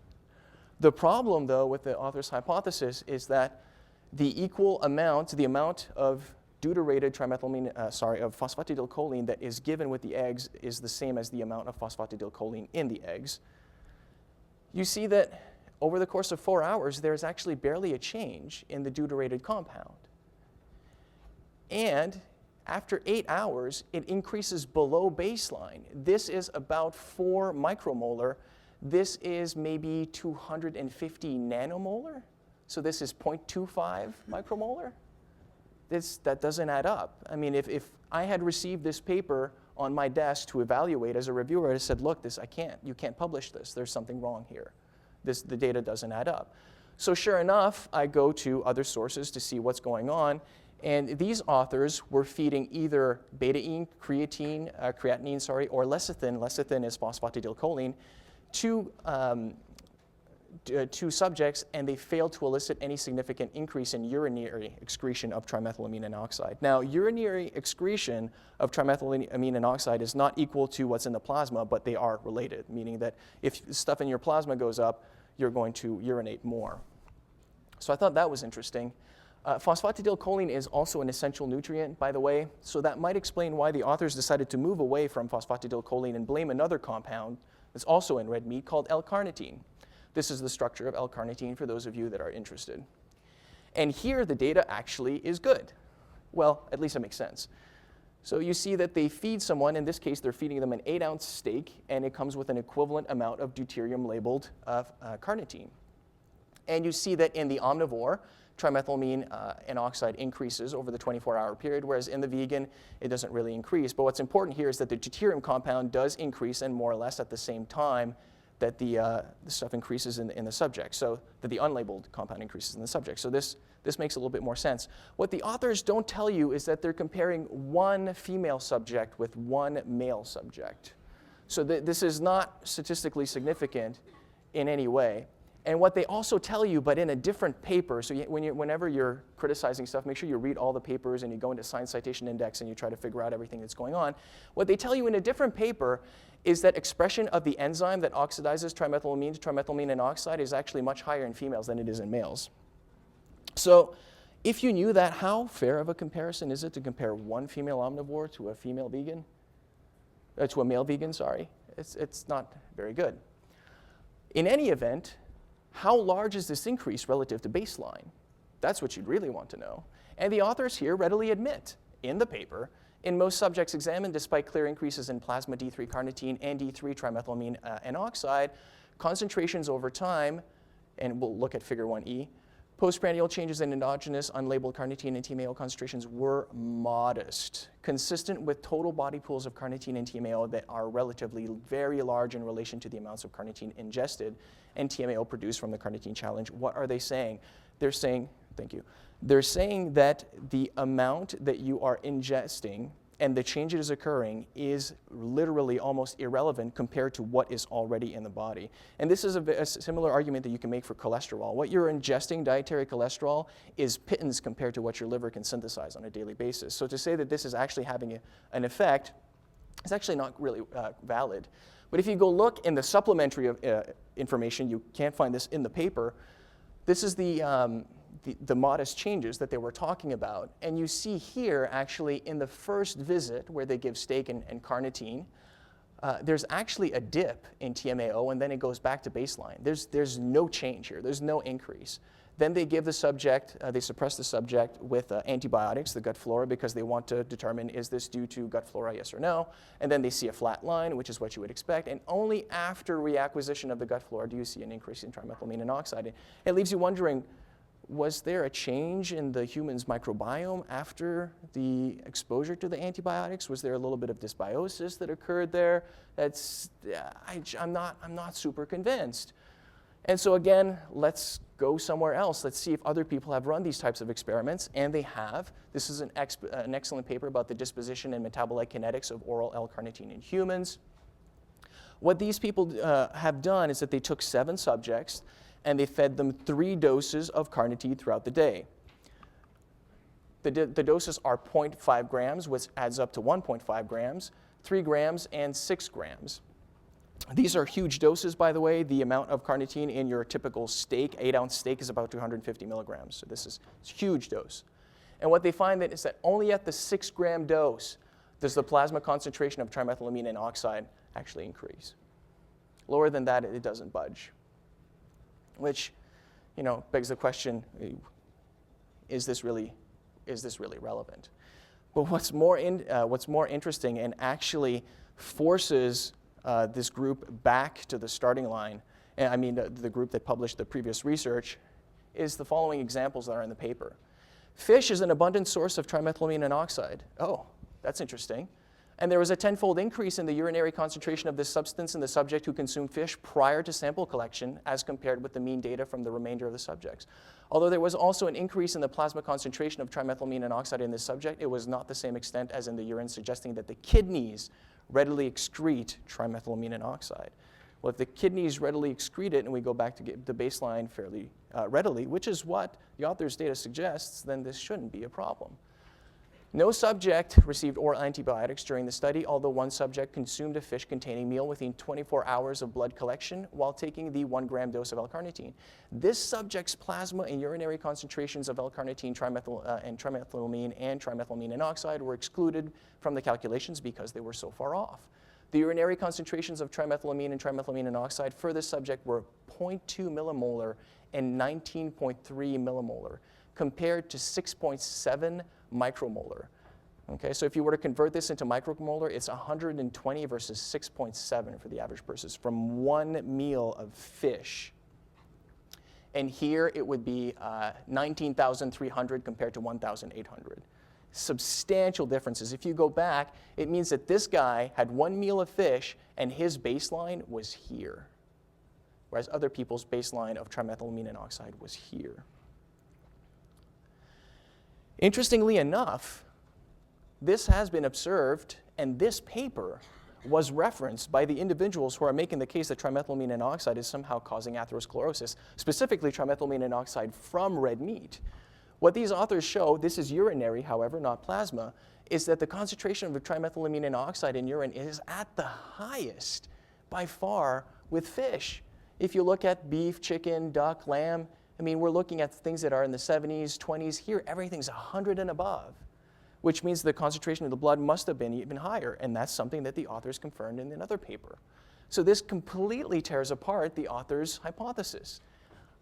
Speaker 3: The problem, though, with the author's hypothesis is that the equal amount, the amount of deuterated of phosphatidylcholine that is given with the eggs is the same as the amount of phosphatidylcholine in the eggs. You see that over the course of 4 hours, there's actually barely a change in the deuterated compound. And after 8 hours, it increases below baseline. This is about 4 micromolar. This is maybe 250 nanomolar. So this is 0.25 micromolar. That doesn't add up. I mean, if I had received this paper on my desk to evaluate as a reviewer, I said, look, you can't publish this. There's something wrong here. The data doesn't add up. So sure enough, I go to other sources to see what's going on. And these authors were feeding either betaine, creatinine, or lecithin. Lecithin is phosphatidylcholine to subjects, and they failed to elicit any significant increase in urinary excretion of trimethylamine oxide. Now, urinary excretion of trimethylamine oxide is not equal to what's in the plasma, but they are related, meaning that if stuff in your plasma goes up, you're going to urinate more. So I thought that was interesting. Phosphatidylcholine is also an essential nutrient, by the way, so that might explain why the authors decided to move away from phosphatidylcholine and blame another compound that's also in red meat called L-carnitine. This is the structure of L-carnitine for those of you that are interested. And here the data actually is good. Well, at least it makes sense. So you see that they feed someone, in this case they're feeding them an 8-ounce steak, and it comes with an equivalent amount of deuterium-labeled carnitine. And you see that in the omnivore, trimethylamine and oxide increases over the 24-hour period, whereas in the vegan, it doesn't really increase. But what's important here is that the deuterium compound does increase, and more or less at the same time that the stuff increases in the subject, so that the unlabeled compound increases in the subject. So this makes a little bit more sense. What the authors don't tell you is that they're comparing one female subject with one male subject. So this is not statistically significant in any way. And what they also tell you, but in a different paper, so whenever you're criticizing stuff, make sure you read all the papers and you go into Science Citation Index and you try to figure out everything that's going on. What they tell you in a different paper is that expression of the enzyme that oxidizes trimethylamine to trimethylamine and oxide is actually much higher in females than it is in males. So if you knew that, how fair of a comparison is it to compare one female omnivore to a female vegan? To a male vegan, sorry. It's not very good. In any event, how large is this increase relative to baseline? That's what you'd really want to know. And the authors here readily admit in the paper, in most subjects examined, despite clear increases in plasma D3 carnitine and D3 trimethylamine and oxide, concentrations over time, and we'll look at figure 1E, postprandial changes in endogenous unlabeled carnitine and TMAO concentrations were modest, consistent with total body pools of carnitine and TMAO that are relatively very large in relation to the amounts of carnitine ingested and TMAO produced from the carnitine challenge. What are they saying? They're saying, thank you, they're saying that the amount that you are ingesting and the changes occurring is literally almost irrelevant compared to what is already in the body. And this is a similar argument that you can make for cholesterol. What you're ingesting, dietary cholesterol, is pittance compared to what your liver can synthesize on a daily basis. So to say that this is actually having an effect is actually not really valid. But if you go look in the supplementary information, you can't find this in the paper, this is the modest changes that they were talking about. And you see here, actually, in the first visit where they give steak and carnitine, there's actually a dip in TMAO, and then it goes back to baseline. There's no change here. There's no increase. Then they give the subject, they suppress the subject with antibiotics, the gut flora, because they want to determine, is this due to gut flora, yes or no? And then they see a flat line, which is what you would expect. And only after reacquisition of the gut flora do you see an increase in trimethylamine and oxide. It leaves you wondering, was there a change in the human's microbiome after the exposure to the antibiotics? Was there a little bit of dysbiosis that occurred there? I'm not super convinced. And so again, let's go somewhere else. Let's see if other people have run these types of experiments, and they have. This is an excellent paper about the disposition and metabolite kinetics of oral L-carnitine in humans. What these people have done is that they took 7 subjects and they fed them 3 doses of carnitine throughout the day. The doses are 0.5 grams, which adds up to 1.5 grams. 3 grams, and 6 grams. These are huge doses, by the way. The amount of carnitine in your typical steak, 8-ounce steak, is about 250 milligrams. So this is a huge dose. And what they find is that only at the 6-gram dose does the plasma concentration of trimethylamine and oxide actually increase. Lower than that, it doesn't budge. Which, begs the question, is this really relevant? But what's more interesting and actually forces this group back to the starting line, and I mean the group that published the previous research, is the following examples that are in the paper. Fish is an abundant source of trimethylamine and oxide. Oh, that's interesting. And there was a 10-fold increase in the urinary concentration of this substance in the subject who consumed fish prior to sample collection as compared with the mean data from the remainder of the subjects. Although there was also an increase in the plasma concentration of trimethylamine and oxide in this subject, it was not the same extent as in the urine, suggesting that the kidneys readily excrete trimethylamine and oxide. Well, if the kidneys readily excrete it and we go back to get the baseline fairly readily, which is what the author's data suggests, then this shouldn't be a problem. No subject received oral antibiotics during the study, although one subject consumed a fish-containing meal within 24 hours of blood collection while taking the 1-gram dose of L-carnitine. This subject's plasma and urinary concentrations of L-carnitine, trimethylamine, and trimethylamine and oxide were excluded from the calculations because they were so far off. The urinary concentrations of trimethylamine and oxide for this subject were 0.2 millimolar and 19.3 millimolar, compared to 6.7 micromolar. Okay, so if you were to convert this into micromolar, it's 120 versus 6.7 for the average person from one meal of fish. And here it would be 19,300 compared to 1,800. Substantial differences. If you go back, it means that this guy had one meal of fish and his baseline was here, whereas other people's baseline of trimethylamine and oxide was here. Interestingly enough, this has been observed, and this paper was referenced by the individuals who are making the case that trimethylamine and oxide is somehow causing atherosclerosis, specifically trimethylamine and oxide from red meat. What these authors show, this is urinary, however, not plasma, is that the concentration of trimethylamine and oxide in urine is at the highest by far with fish. If you look at beef, chicken, duck, lamb, I mean, we're looking at things that are in the 70s, 20s. Here, everything's 100 and above, which means the concentration of the blood must have been even higher, and that's something that the authors confirmed in another paper. So this completely tears apart the author's hypothesis.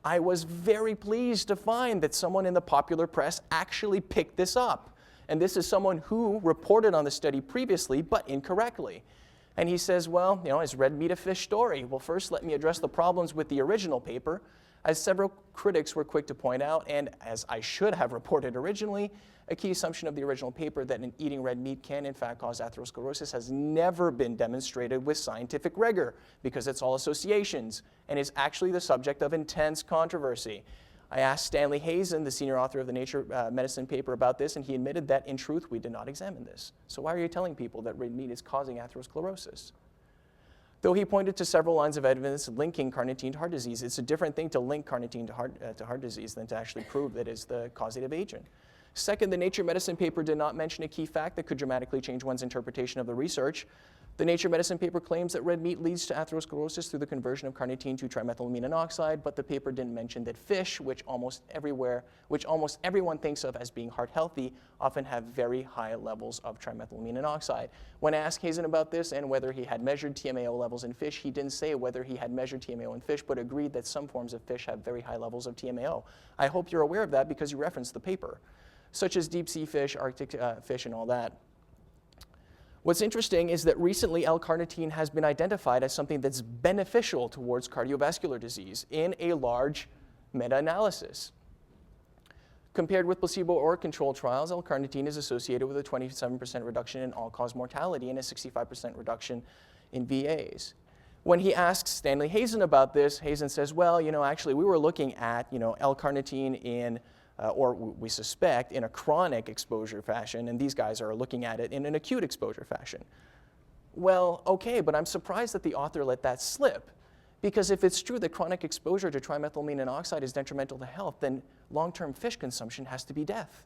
Speaker 3: I was very pleased to find that someone in the popular press actually picked this up. And this is someone who reported on the study previously, but incorrectly. And he says, well, is red meat a fish story? Well, first let me address the problems with the original paper. As several critics were quick to point out, and as I should have reported originally, a key assumption of the original paper that eating red meat can in fact cause atherosclerosis has never been demonstrated with scientific rigor because it's all associations and is actually the subject of intense controversy. I asked Stanley Hazen, the senior author of the Nature Medicine paper, about this, and he admitted that in truth we did not examine this. So why are you telling people that red meat is causing atherosclerosis? Though he pointed to several lines of evidence linking carnitine to heart disease, it's a different thing to link carnitine to heart disease than to actually prove that it's the causative agent. Second, the Nature Medicine paper did not mention a key fact that could dramatically change one's interpretation of the research. The Nature Medicine paper claims that red meat leads to atherosclerosis through the conversion of carnitine to trimethylamine and oxide, but the paper didn't mention that fish, which almost everyone thinks of as being heart healthy, often have very high levels of trimethylamine and oxide. When I asked Hazen about this and whether he had measured TMAO levels in fish, he didn't say whether he had measured TMAO in fish, but agreed that some forms of fish have very high levels of TMAO. I hope you're aware of that because you referenced the paper, such as deep sea fish, Arctic fish, and all that. What's interesting is that recently L-carnitine has been identified as something that's beneficial towards cardiovascular disease in a large meta-analysis. Compared with placebo or controlled trials, L-carnitine is associated with a 27% reduction in all-cause mortality and a 65% reduction in VAs. When he asks Stanley Hazen about this, Hazen says, well, actually we were looking at, L-carnitine in or we suspect in a chronic exposure fashion, and these guys are looking at it in an acute exposure fashion. Well, okay, but I'm surprised that the author let that slip, because if it's true that chronic exposure to trimethylamine and oxide is detrimental to health, then long-term fish consumption has to be death.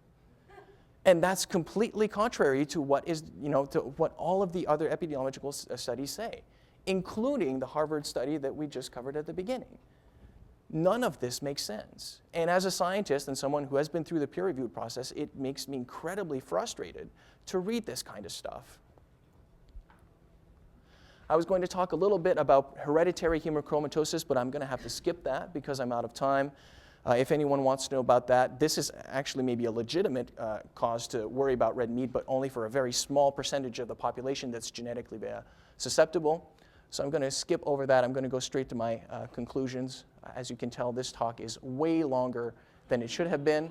Speaker 3: And that's completely contrary to what is, to what all of the other epidemiological studies say, including the Harvard study that we just covered at the beginning. None of this makes sense. And as a scientist and someone who has been through the peer review process, it makes me incredibly frustrated to read this kind of stuff. I was going to talk a little bit about hereditary hemochromatosis, but I'm going to have to skip that because I'm out of time. If anyone wants to know about that, this is actually maybe a legitimate cause to worry about red meat, but only for a very small percentage of the population that's genetically susceptible. So I'm going to skip over that. I'm going to go straight to my conclusions. As you can tell, this talk is way longer than it should have been.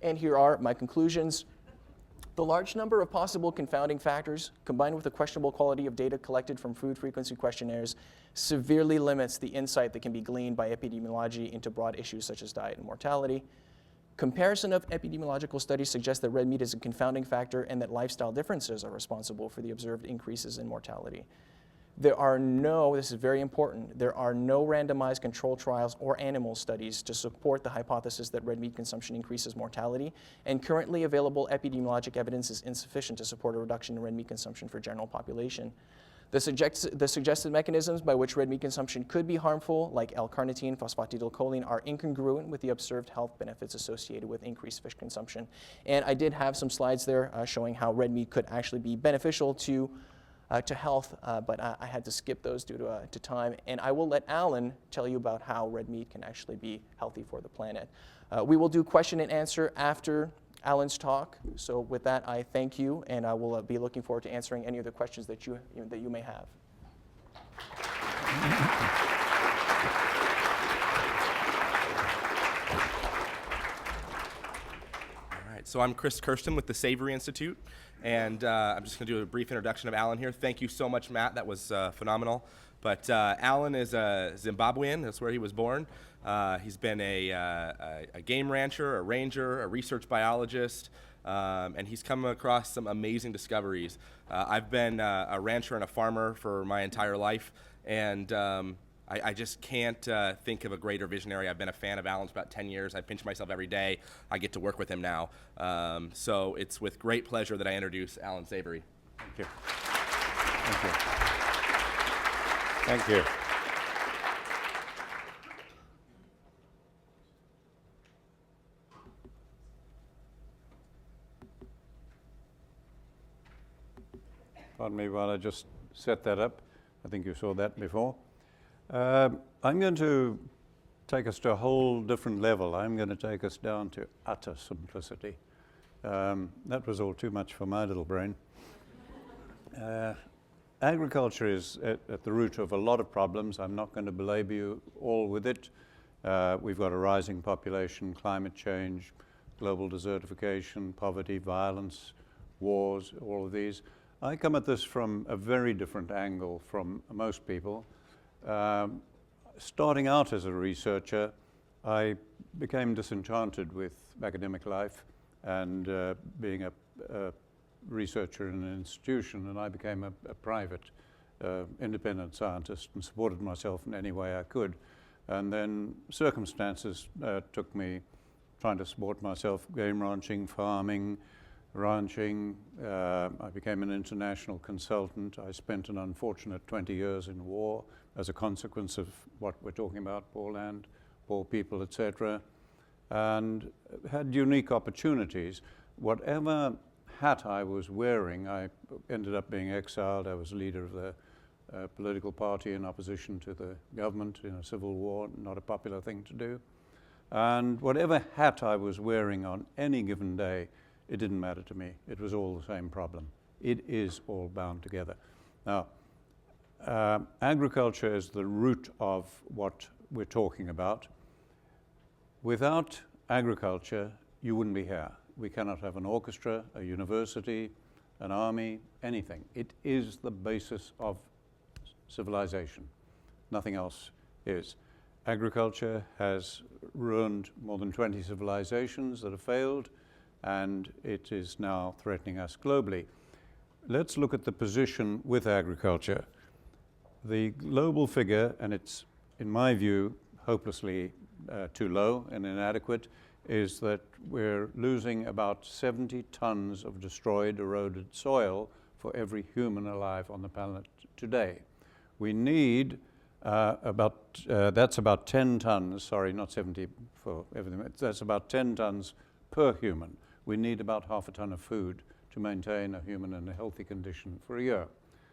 Speaker 3: And here are my conclusions. The large number of possible confounding factors, combined with the questionable quality of data collected from food frequency questionnaires, severely limits the insight that can be gleaned by epidemiology into broad issues such as diet and mortality. Comparison of epidemiological studies suggests that red meat is a confounding factor and that lifestyle differences are responsible for the observed increases in mortality. There are no, this is very important, there are no randomized control trials or animal studies to support the hypothesis that red meat consumption increases mortality, and currently available epidemiologic evidence is insufficient to support a reduction in red meat consumption for general population. The suggested mechanisms by which red meat consumption could be harmful, like L-carnitine, phosphatidylcholine, are incongruent with the observed health benefits associated with increased fish consumption. And I did have some slides there showing how red meat could actually be beneficial to health, but I had to skip those due to time. And I will let Allan tell you about how red meat can actually be healthy for the planet. We will do question and answer after Allan's talk. So with that, I thank you, and I will be looking forward to answering any of the questions that you may have.
Speaker 4: All right, so I'm Chris Kirsten with the Savory Institute, and I'm just going to do a brief introduction of Allan here. Thank you so much, Matt. That was phenomenal. But Allan is a Zimbabwean. That's where he was born. He's been a game rancher, a ranger, a research biologist, and he's come across some amazing discoveries. I've been a rancher and a farmer for my entire life, and I just can't think of a greater visionary. I've been a fan of Allan's about 10 years. I pinch myself every day. I get to work with him now. So it's with great pleasure that I introduce Allan Savory.
Speaker 5: Thank you. Thank you. Thank you. Pardon me while I just set that up. I think you saw that before. I'm going to take us to a whole different level. I'm going to take us down to utter simplicity. That was all too much for my little brain. Agriculture is at the root of a lot of problems. I'm not going to belabor you all with it. We've got a rising population, climate change, global desertification, poverty, violence, wars, all of these. I come at this from a very different angle from most people. Starting out as a researcher, I became disenchanted with academic life and being a researcher in an institution, and I became a private independent scientist and supported myself in any way I could. And then circumstances took me trying to support myself, game ranching, farming, ranching. I became an international consultant. I spent an unfortunate 20 years in war as a consequence of what we're talking about, poor land, poor people, etc., and had unique opportunities. Whatever hat I was wearing, I ended up being exiled. I was leader of the political party in opposition to the government in a civil war, not a popular thing to do. And whatever hat I was wearing on any given day, it didn't matter to me. It was all the same problem. It is all bound together. Now, agriculture is the root of what we're talking about. Without agriculture, you wouldn't be here. We cannot have an orchestra, a university, an army, anything. It is the basis of civilization. Nothing else is. Agriculture has ruined more than 20 civilizations that have failed, and it is now threatening us globally. Let's look at the position with agriculture. The global figure, and it's, in my view, hopelessly too low and inadequate, is that we're losing about 70 tons of destroyed, eroded soil for every human alive on the planet today. We need that's about 10 tons, sorry, not 70 for everything, that's about 10 tons per human. We need about half a ton of food to maintain a human in a healthy condition for a year.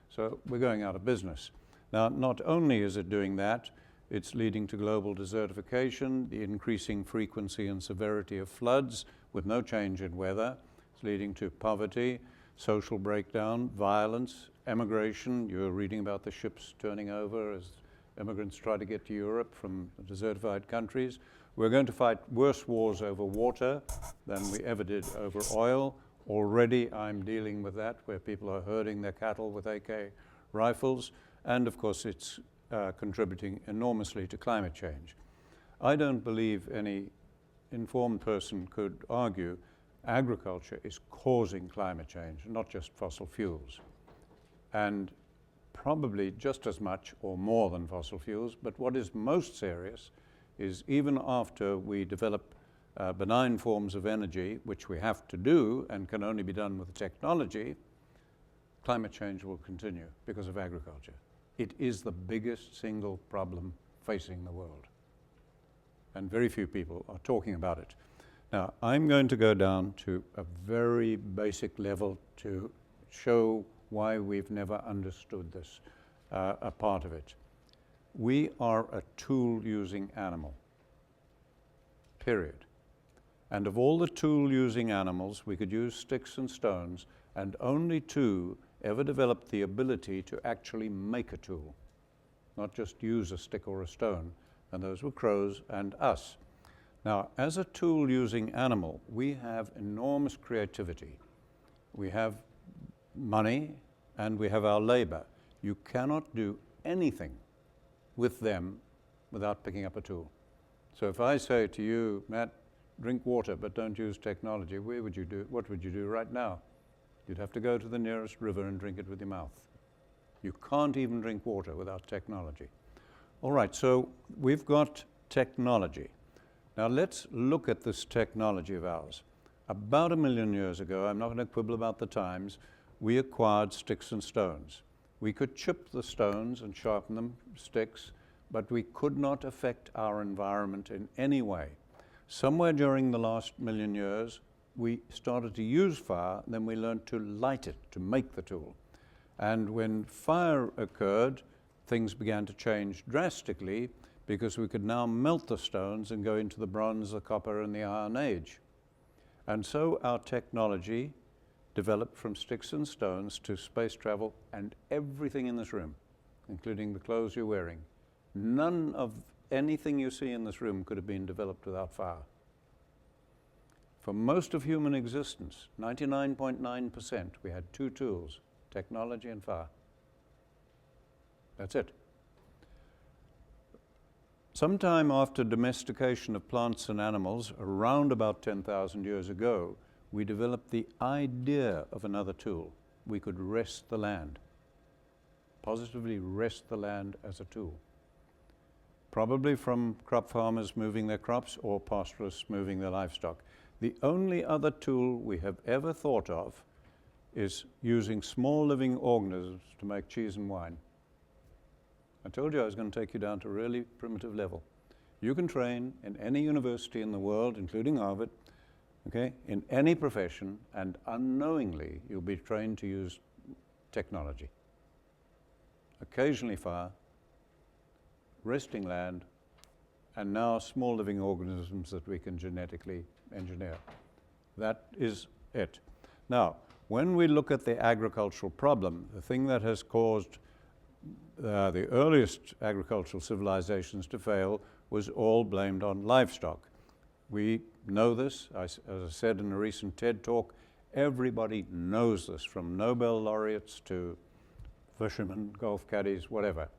Speaker 5: So we're going out of business. Now, not only is it doing that, it's leading to global desertification, the increasing frequency and severity of floods with no change in weather. It's leading to poverty, social breakdown, violence, emigration. You're reading about the ships turning over as immigrants try to get to Europe from desertified countries. We're going to fight worse wars over water than we ever did over oil. Already I'm dealing with that, where people are herding their cattle with AK rifles. And of course, it's contributing enormously to climate change. I don't believe any informed person could argue agriculture is causing climate change, not just fossil fuels. And probably just as much or more than fossil fuels, but what is most serious is even after we develop benign forms of energy, which we have to do and can only be done with technology, climate change will continue because of agriculture. It is the biggest single problem facing the world. And very few people are talking about it. Now, I'm going to go down to a very basic level to show why we've never understood this, a part of it. We are a tool-using animal, period. And of all the tool-using animals, we could use sticks and stones, and only two ever developed the ability to actually make a tool, not just use a stick or a stone, and those were crows and us. Now, as a tool-using animal, we have enormous creativity. We have money, and we have our labor. You cannot do anything with them without picking up a tool. So if I say to you, Matt, drink water, but don't use technology, what would you do right now? You'd have to go to the nearest river and drink it with your mouth. You can't even drink water without technology. All right, so we've got technology. Now let's look at this technology of ours. About 1 million years ago, I'm not going to quibble about the times, we acquired sticks and stones. We could chip the stones and sharpen them, sticks, but we could not affect our environment in any way. Somewhere during the last 1 million years, we started to use fire, then we learned to light it, to make the tool. And when fire occurred, things began to change drastically because we could now melt the stones and go into the bronze, the copper, and the Iron Age. And so our technology developed from sticks and stones to space travel and everything in this room, including the clothes you're wearing. None of anything you see in this room could have been developed without fire. For most of human existence, 99.9%, we had two tools, technology and fire. That's it. Sometime after domestication of plants and animals, around about 10,000 years ago, we developed the idea of another tool. We could rest the land, positively rest the land as a tool. Probably from crop farmers moving their crops or pastoralists moving their livestock. The only other tool we have ever thought of is using small living organisms to make cheese and wine. I told you I was going to take you down to a really primitive level. You can train in any university in the world, including Harvard, okay, in any profession, and unknowingly you'll be trained to use technology. Occasionally fire, resting land, and now small living organisms that we can genetically engineer. That is it. Now, when we look at the agricultural problem, the thing that has caused the earliest agricultural civilizations to fail was all blamed on livestock. We know this, as I said in a recent TED talk, everybody knows this, from Nobel laureates to fishermen, golf caddies, whatever.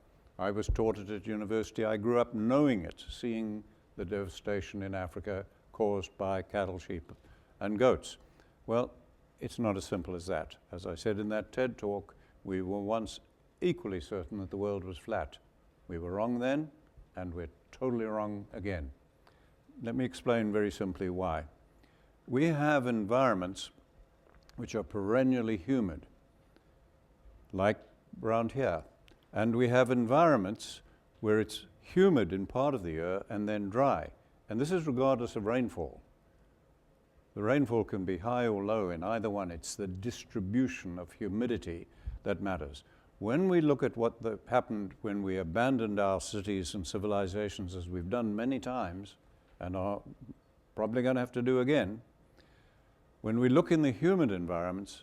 Speaker 5: I was taught it at university. I grew up knowing it, seeing the devastation in Africa caused by cattle, sheep, and goats. Well, it's not as simple as that. As I said in that TED talk, we were once equally certain that the world was flat. We were wrong then, and we're totally wrong again. let me explain very simply why. We have environments which are perennially humid, like around here. And we have environments where it's humid in part of the year and then dry. And this is regardless of rainfall. The rainfall can be high or low in either one. It's the distribution of humidity that matters. When we look at what happened when we abandoned our cities and civilizations, as we've done many times, and are probably going to have to do again, when we look in the humid environments,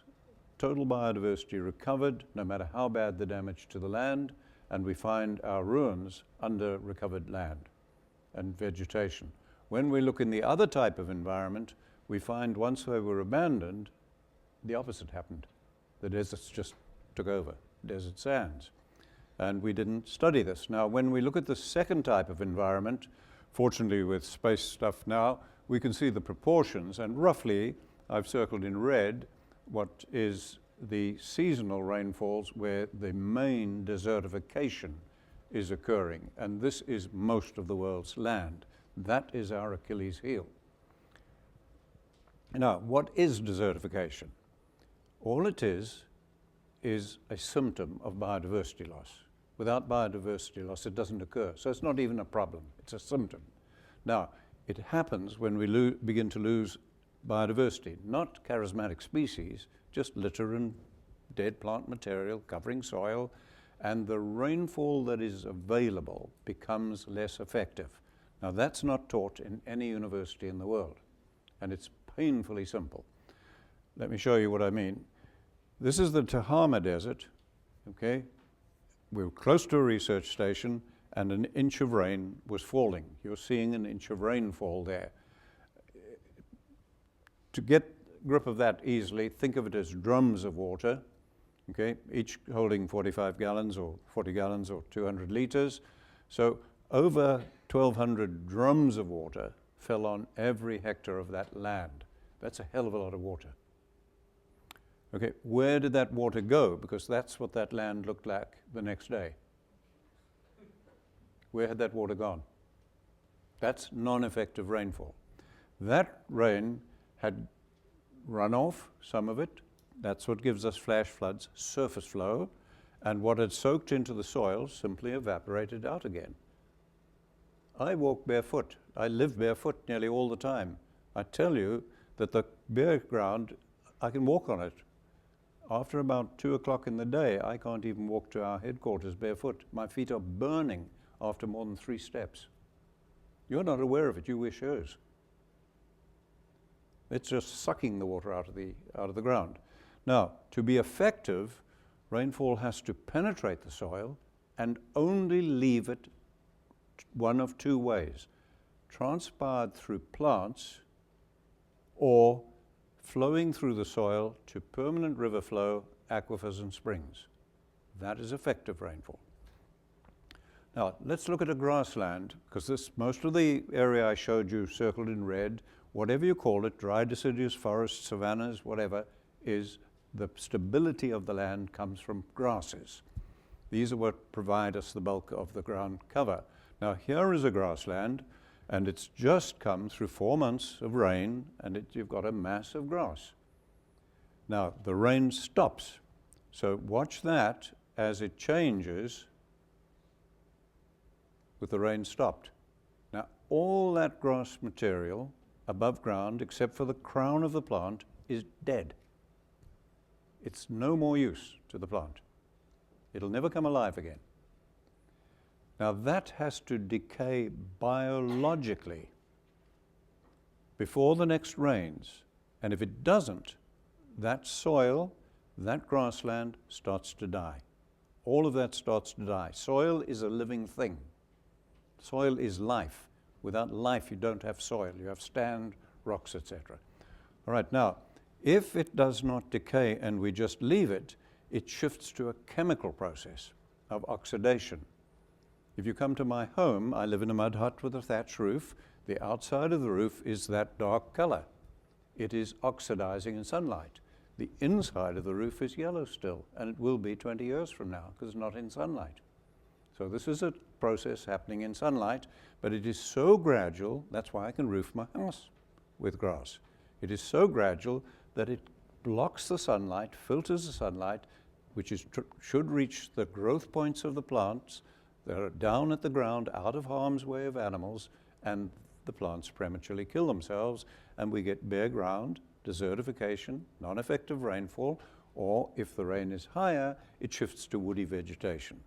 Speaker 5: total biodiversity recovered, no matter how bad the damage to the land, and we find our ruins under recovered land and vegetation. When we look in the other type of environment, we find once they were abandoned, the opposite happened. The deserts just took over, desert sands. And we didn't study this. Now, when we look at the second type of environment, fortunately with space stuff now, we can see the proportions, and roughly, I've circled in red, what is the seasonal rainfalls where the main desertification is occurring. And this is most of the world's land. That is our Achilles heel. Now, what is desertification? All it is a symptom of biodiversity loss. Without biodiversity loss, it doesn't occur. So it's not even a problem, it's a symptom. Now, it happens when we begin to lose biodiversity, not charismatic species, just litter and dead plant material covering soil, and the rainfall that is available becomes less effective. Now, that's not taught in any university in the world, and it's painfully simple. Let me show you what I mean. This is the Tehama Desert, okay? We're close to a research station, and an inch of rain was falling. You're seeing an inch of rainfall there. To get grip of that easily, think of it as drums of water, okay? Each holding 45 gallons or 40 gallons or 200 liters. So over 1,200 drums of water fell on every hectare of that land. That's a hell of a lot of water. Okay, where did that water go? Because that's what that land looked like the next day. Where had that water gone? That's non-effective rainfall. That rain had runoff, some of it. That's what gives us flash floods, surface flow. And what had soaked into the soil simply evaporated out again. I walk barefoot. I live barefoot nearly all the time. I tell you that the bare ground, I can walk on it. After about 2 o'clock in the day, I can't even walk to our headquarters barefoot. My feet are burning after more than 3 steps. You're not aware of it, you wear shoes. It's just sucking the water out of the ground. Now, to be effective, rainfall has to penetrate the soil and only leave it one of 2 ways: transpired through plants or flowing through the soil to permanent river flow, aquifers and springs. That is effective rainfall. Now, let's look at a grassland, because most of the area I showed you circled in red, whatever you call it, dry deciduous forests, savannas, whatever, is the stability of the land comes from grasses. These are what provide us the bulk of the ground cover. Now, here is a grassland, and it's just come through 4 months of rain, and you've got a mass of grass. Now, the rain stops. So watch that as it changes with the rain stopped. Now, all that grass material above ground, except for the crown of the plant, is dead. It's no more use to the plant. It'll never come alive again. Now, that has to decay biologically before the next rains. And if it doesn't, that soil, that grassland starts to die. All of that starts to die. Soil is a living thing. Soil is life. Without life, you don't have soil. You have stand, rocks, etc. All right, now, if it does not decay and we just leave it, it shifts to a chemical process of oxidation. If you come to my home, I live in a mud hut with a thatch roof. The outside of the roof is that dark color. It is oxidizing in sunlight. The inside of the roof is yellow still, and it will be 20 years from now because it's not in sunlight. So this is a process happening in sunlight, but it is so gradual, that's why I can roof my house with grass. It is so gradual that it blocks the sunlight, filters the sunlight, which should reach the growth points of the plants that are down at the ground, out of harm's way of animals, and the plants prematurely kill themselves, and we get bare ground, desertification, non-effective rainfall, or if the rain is higher, it shifts to woody vegetation.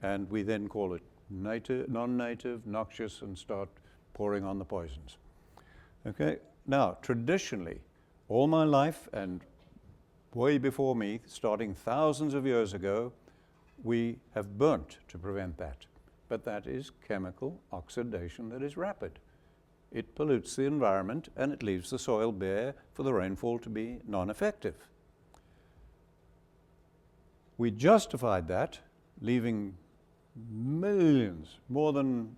Speaker 5: And we then call it native, non-native, noxious, and start pouring on the poisons. Okay, now traditionally, all my life and way before me, starting thousands of years ago, we have burnt to prevent that. But that is chemical oxidation that is rapid. It pollutes the environment and it leaves the soil bare for the rainfall to be non-effective. We justified that, leaving millions, more than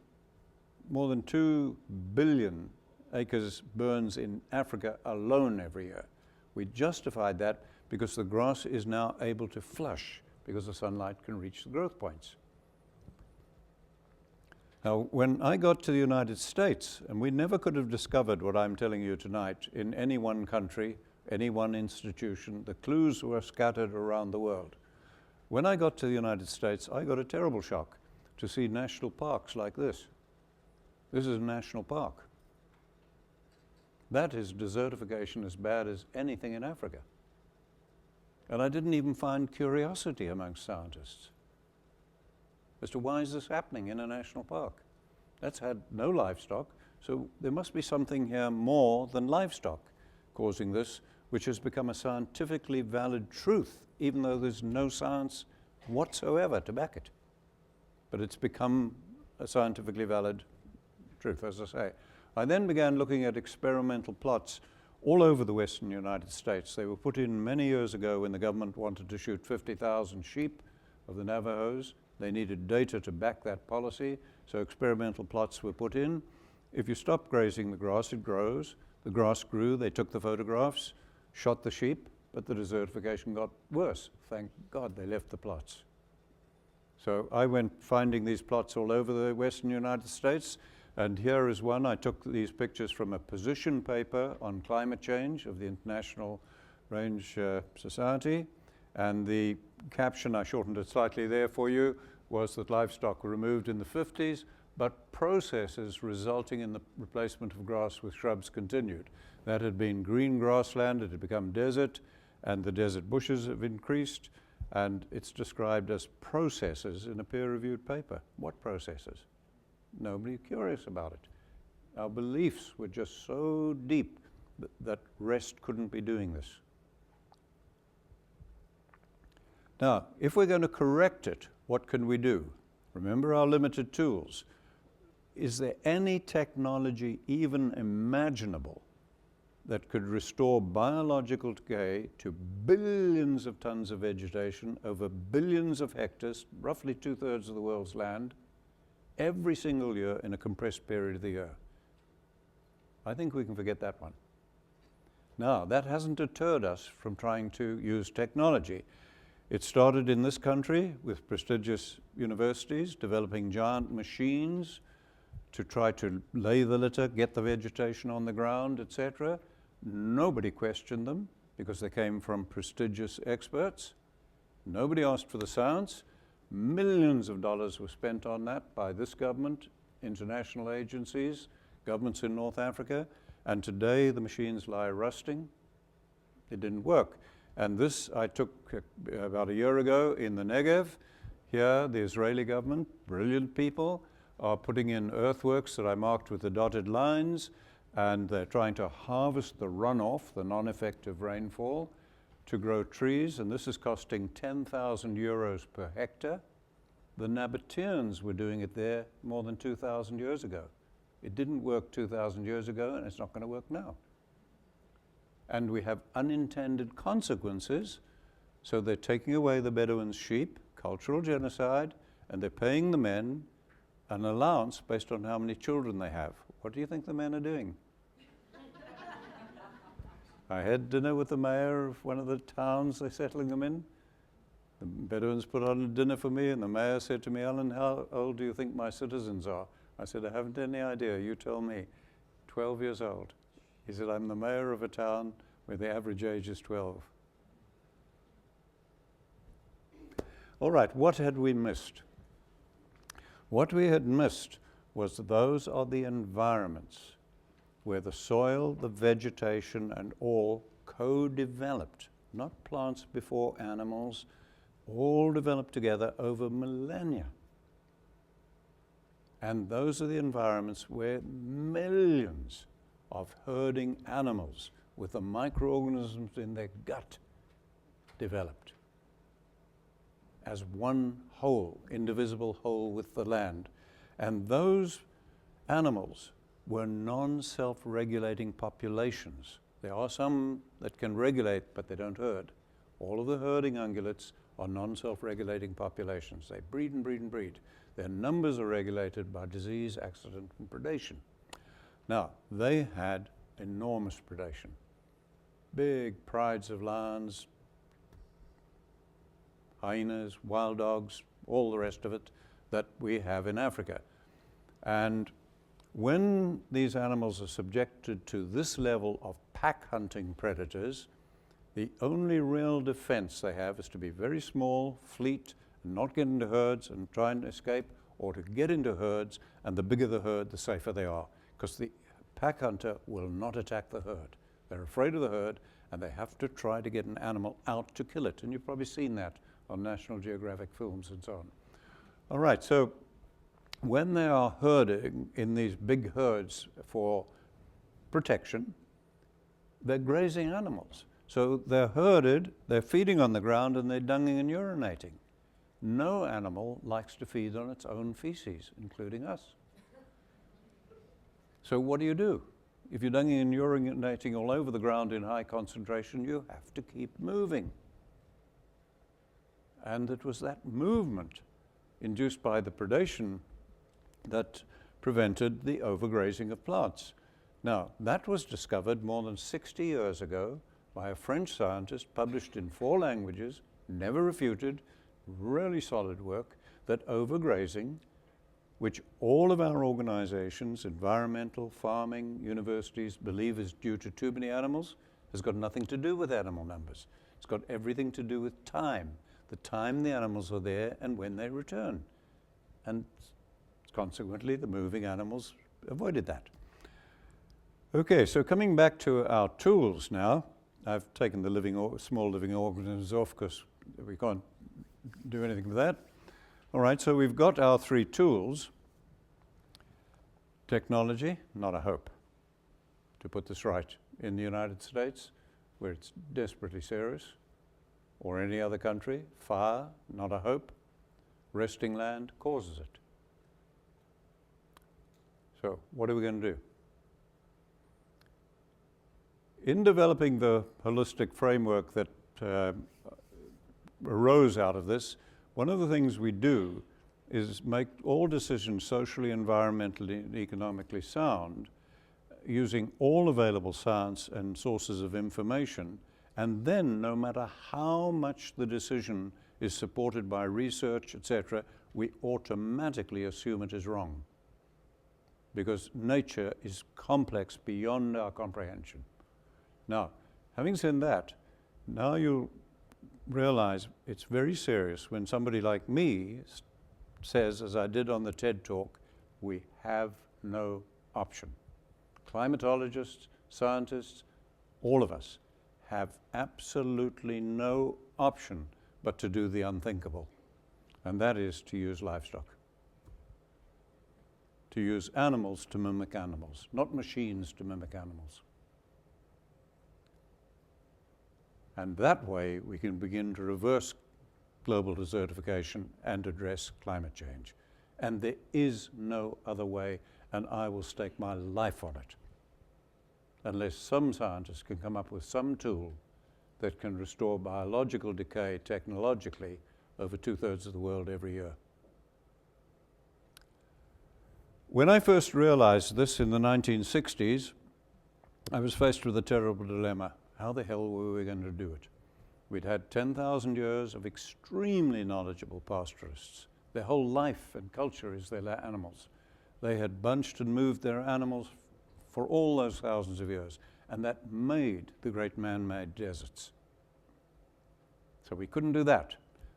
Speaker 5: 2 billion acres burns in Africa alone every year. We justified that because the grass is now able to flush because the sunlight can reach the growth points. Now, when I got to the United States, and we never could have discovered what I'm telling you tonight in any one country, any one institution, the clues were scattered around the world. When I got to the United States, I got a terrible shock to see national parks like this. This is a national park. That is desertification as bad as anything in Africa. And I didn't even find curiosity amongst scientists as to why is this happening in a national park. That's had no livestock, so there must be something here more than livestock causing this, which has become a scientifically valid truth, even though there's no science whatsoever to back it. But it's become a scientifically valid truth, as I say. I then began looking at experimental plots all over the western United States. They were put in many years ago when the government wanted to shoot 50,000 sheep of the Navajos. They needed data to back that policy, so experimental plots were put in. If you stop grazing the grass, it grows. The grass grew, they took the photographs, shot the sheep, but the desertification got worse. Thank God they left the plots. So I went finding these plots all over the western United States, and here is one. I took these pictures from a position paper on climate change of the International Range Society, and the caption, I shortened it slightly there for you, was that livestock were removed in the 50s, but processes resulting in the replacement of grass with shrubs continued. That had been green grassland, it had become desert, and the desert bushes have increased, and it's described as processes in a peer-reviewed paper. What processes? Nobody curious about it. Our beliefs were just so deep that rest couldn't be doing this. Now, if we're going to correct it, what can we do? Remember our limited tools. Is there any technology even imaginable that could restore biological decay to billions of tons of vegetation over billions of hectares, roughly 2/3 of the world's land, every single year in a compressed period of the year? I think we can forget that one. Now, that hasn't deterred us from trying to use technology. It started in this country with prestigious universities developing giant machines to try to lay the litter, get the vegetation on the ground, etc. Nobody questioned them because they came from prestigious experts. Nobody asked for the science. Millions of dollars were spent on that by this government, international agencies, governments in North Africa, and today the machines lie rusting. It didn't work. And this I took about a year ago in the Negev. Here, the Israeli government, brilliant people, are putting in earthworks that I marked with the dotted lines, and they're trying to harvest the runoff, the non-effective rainfall, to grow trees, and this is costing 10,000 euros per hectare. The Nabateans were doing it there more than 2,000 years ago. It didn't work 2,000 years ago, and it's not going to work now. And we have unintended consequences, so they're taking away the Bedouins' sheep, cultural genocide, and they're paying the men an allowance based on how many children they have. What do you think the men are doing? I had dinner with the mayor of one of the towns they're settling them in. The Bedouins put on a dinner for me, and the mayor said to me, "Alan, how old do you think my citizens are?" I said, "I haven't any idea, you tell me." 12 years old. He said, "I'm the mayor of a town where the average age is 12. All right, what had we missed? What we had missed was those are the environments where the soil, the vegetation, and all co-developed, not plants before animals, all developed together over millennia. And those are the environments where millions of herding animals with the microorganisms in their gut developed as one whole, indivisible whole with the land. And those animals were non-self-regulating populations. There are some that can regulate, but they don't herd. All of the herding ungulates are non-self-regulating populations. They breed and breed and breed. Their numbers are regulated by disease, accident, and predation. Now, they had enormous predation. Big prides of lions, hyenas, wild dogs, all the rest of it that we have in Africa. And when these animals are subjected to this level of pack hunting predators, the only real defense they have is to be very small, fleet, and not get into herds and try and escape, or to get into herds, and the bigger the herd, the safer they are, because the pack hunter will not attack the herd. They're afraid of the herd, and they have to try to get an animal out to kill it, and you've probably seen that on National Geographic films and so on. All right, so when they are herding in these big herds for protection, they're grazing animals. So they're herded, they're feeding on the ground, and they're dunging and urinating. No animal likes to feed on its own feces, including us. So what do? If you're dunging and urinating all over the ground in high concentration, you have to keep moving. And it was that movement induced by the predation that prevented the overgrazing of plants. Now, that was discovered more than 60 years ago by a French scientist, published in 4 languages, never refuted, really solid work, that overgrazing, which all of our organizations, environmental, farming, universities, believe is due to too many animals, has got nothing to do with animal numbers. It's got everything to do with time, the time the animals are there and when they return. And consequently, the moving animals avoided that. Okay, so coming back to our tools now, I've taken the small living organisms off because we can't do anything with that. All right, so we've got our 3 tools. Technology, not a hope, to put this right, in the United States, where it's desperately serious, or any other country. Fire, not a hope. Resting land causes it. So what are we going to do? In developing the holistic framework that arose out of this, one of the things we do is make all decisions socially, environmentally, and economically sound, using all available science and sources of information, and then no matter how much the decision is supported by research, etc., we automatically assume it is wrong, because nature is complex beyond our comprehension. Now, having said that, now you realize it's very serious when somebody like me says, as I did on the TED Talk, we have no option. Climatologists, scientists, all of us have absolutely no option but to do the unthinkable, and that is to use livestock. To use animals to mimic animals, not machines to mimic animals. And that way we can begin to reverse global desertification and address climate change. And there is no other way, and I will stake my life on it, unless some scientists can come up with some tool that can restore biological decay technologically over 2/3 of the world every year. When I first realized this in the 1960s, I was faced with a terrible dilemma. How the hell were we going to do it? We'd had 10,000 years of extremely knowledgeable pastoralists. Their whole life and culture is their animals. They had bunched and moved their animals for all those thousands of years, and that made the great man-made deserts. So we couldn't do that.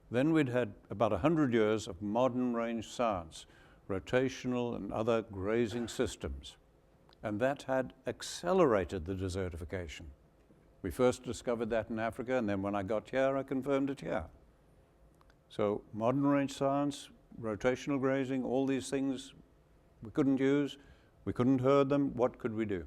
Speaker 5: Then we'd had about 100 years of modern range science, rotational and other grazing systems, and that had accelerated the desertification. We first discovered that in Africa, and then when I got here, I confirmed it here. So modern range science, rotational grazing, all these things we couldn't use, we couldn't herd them. What could we do?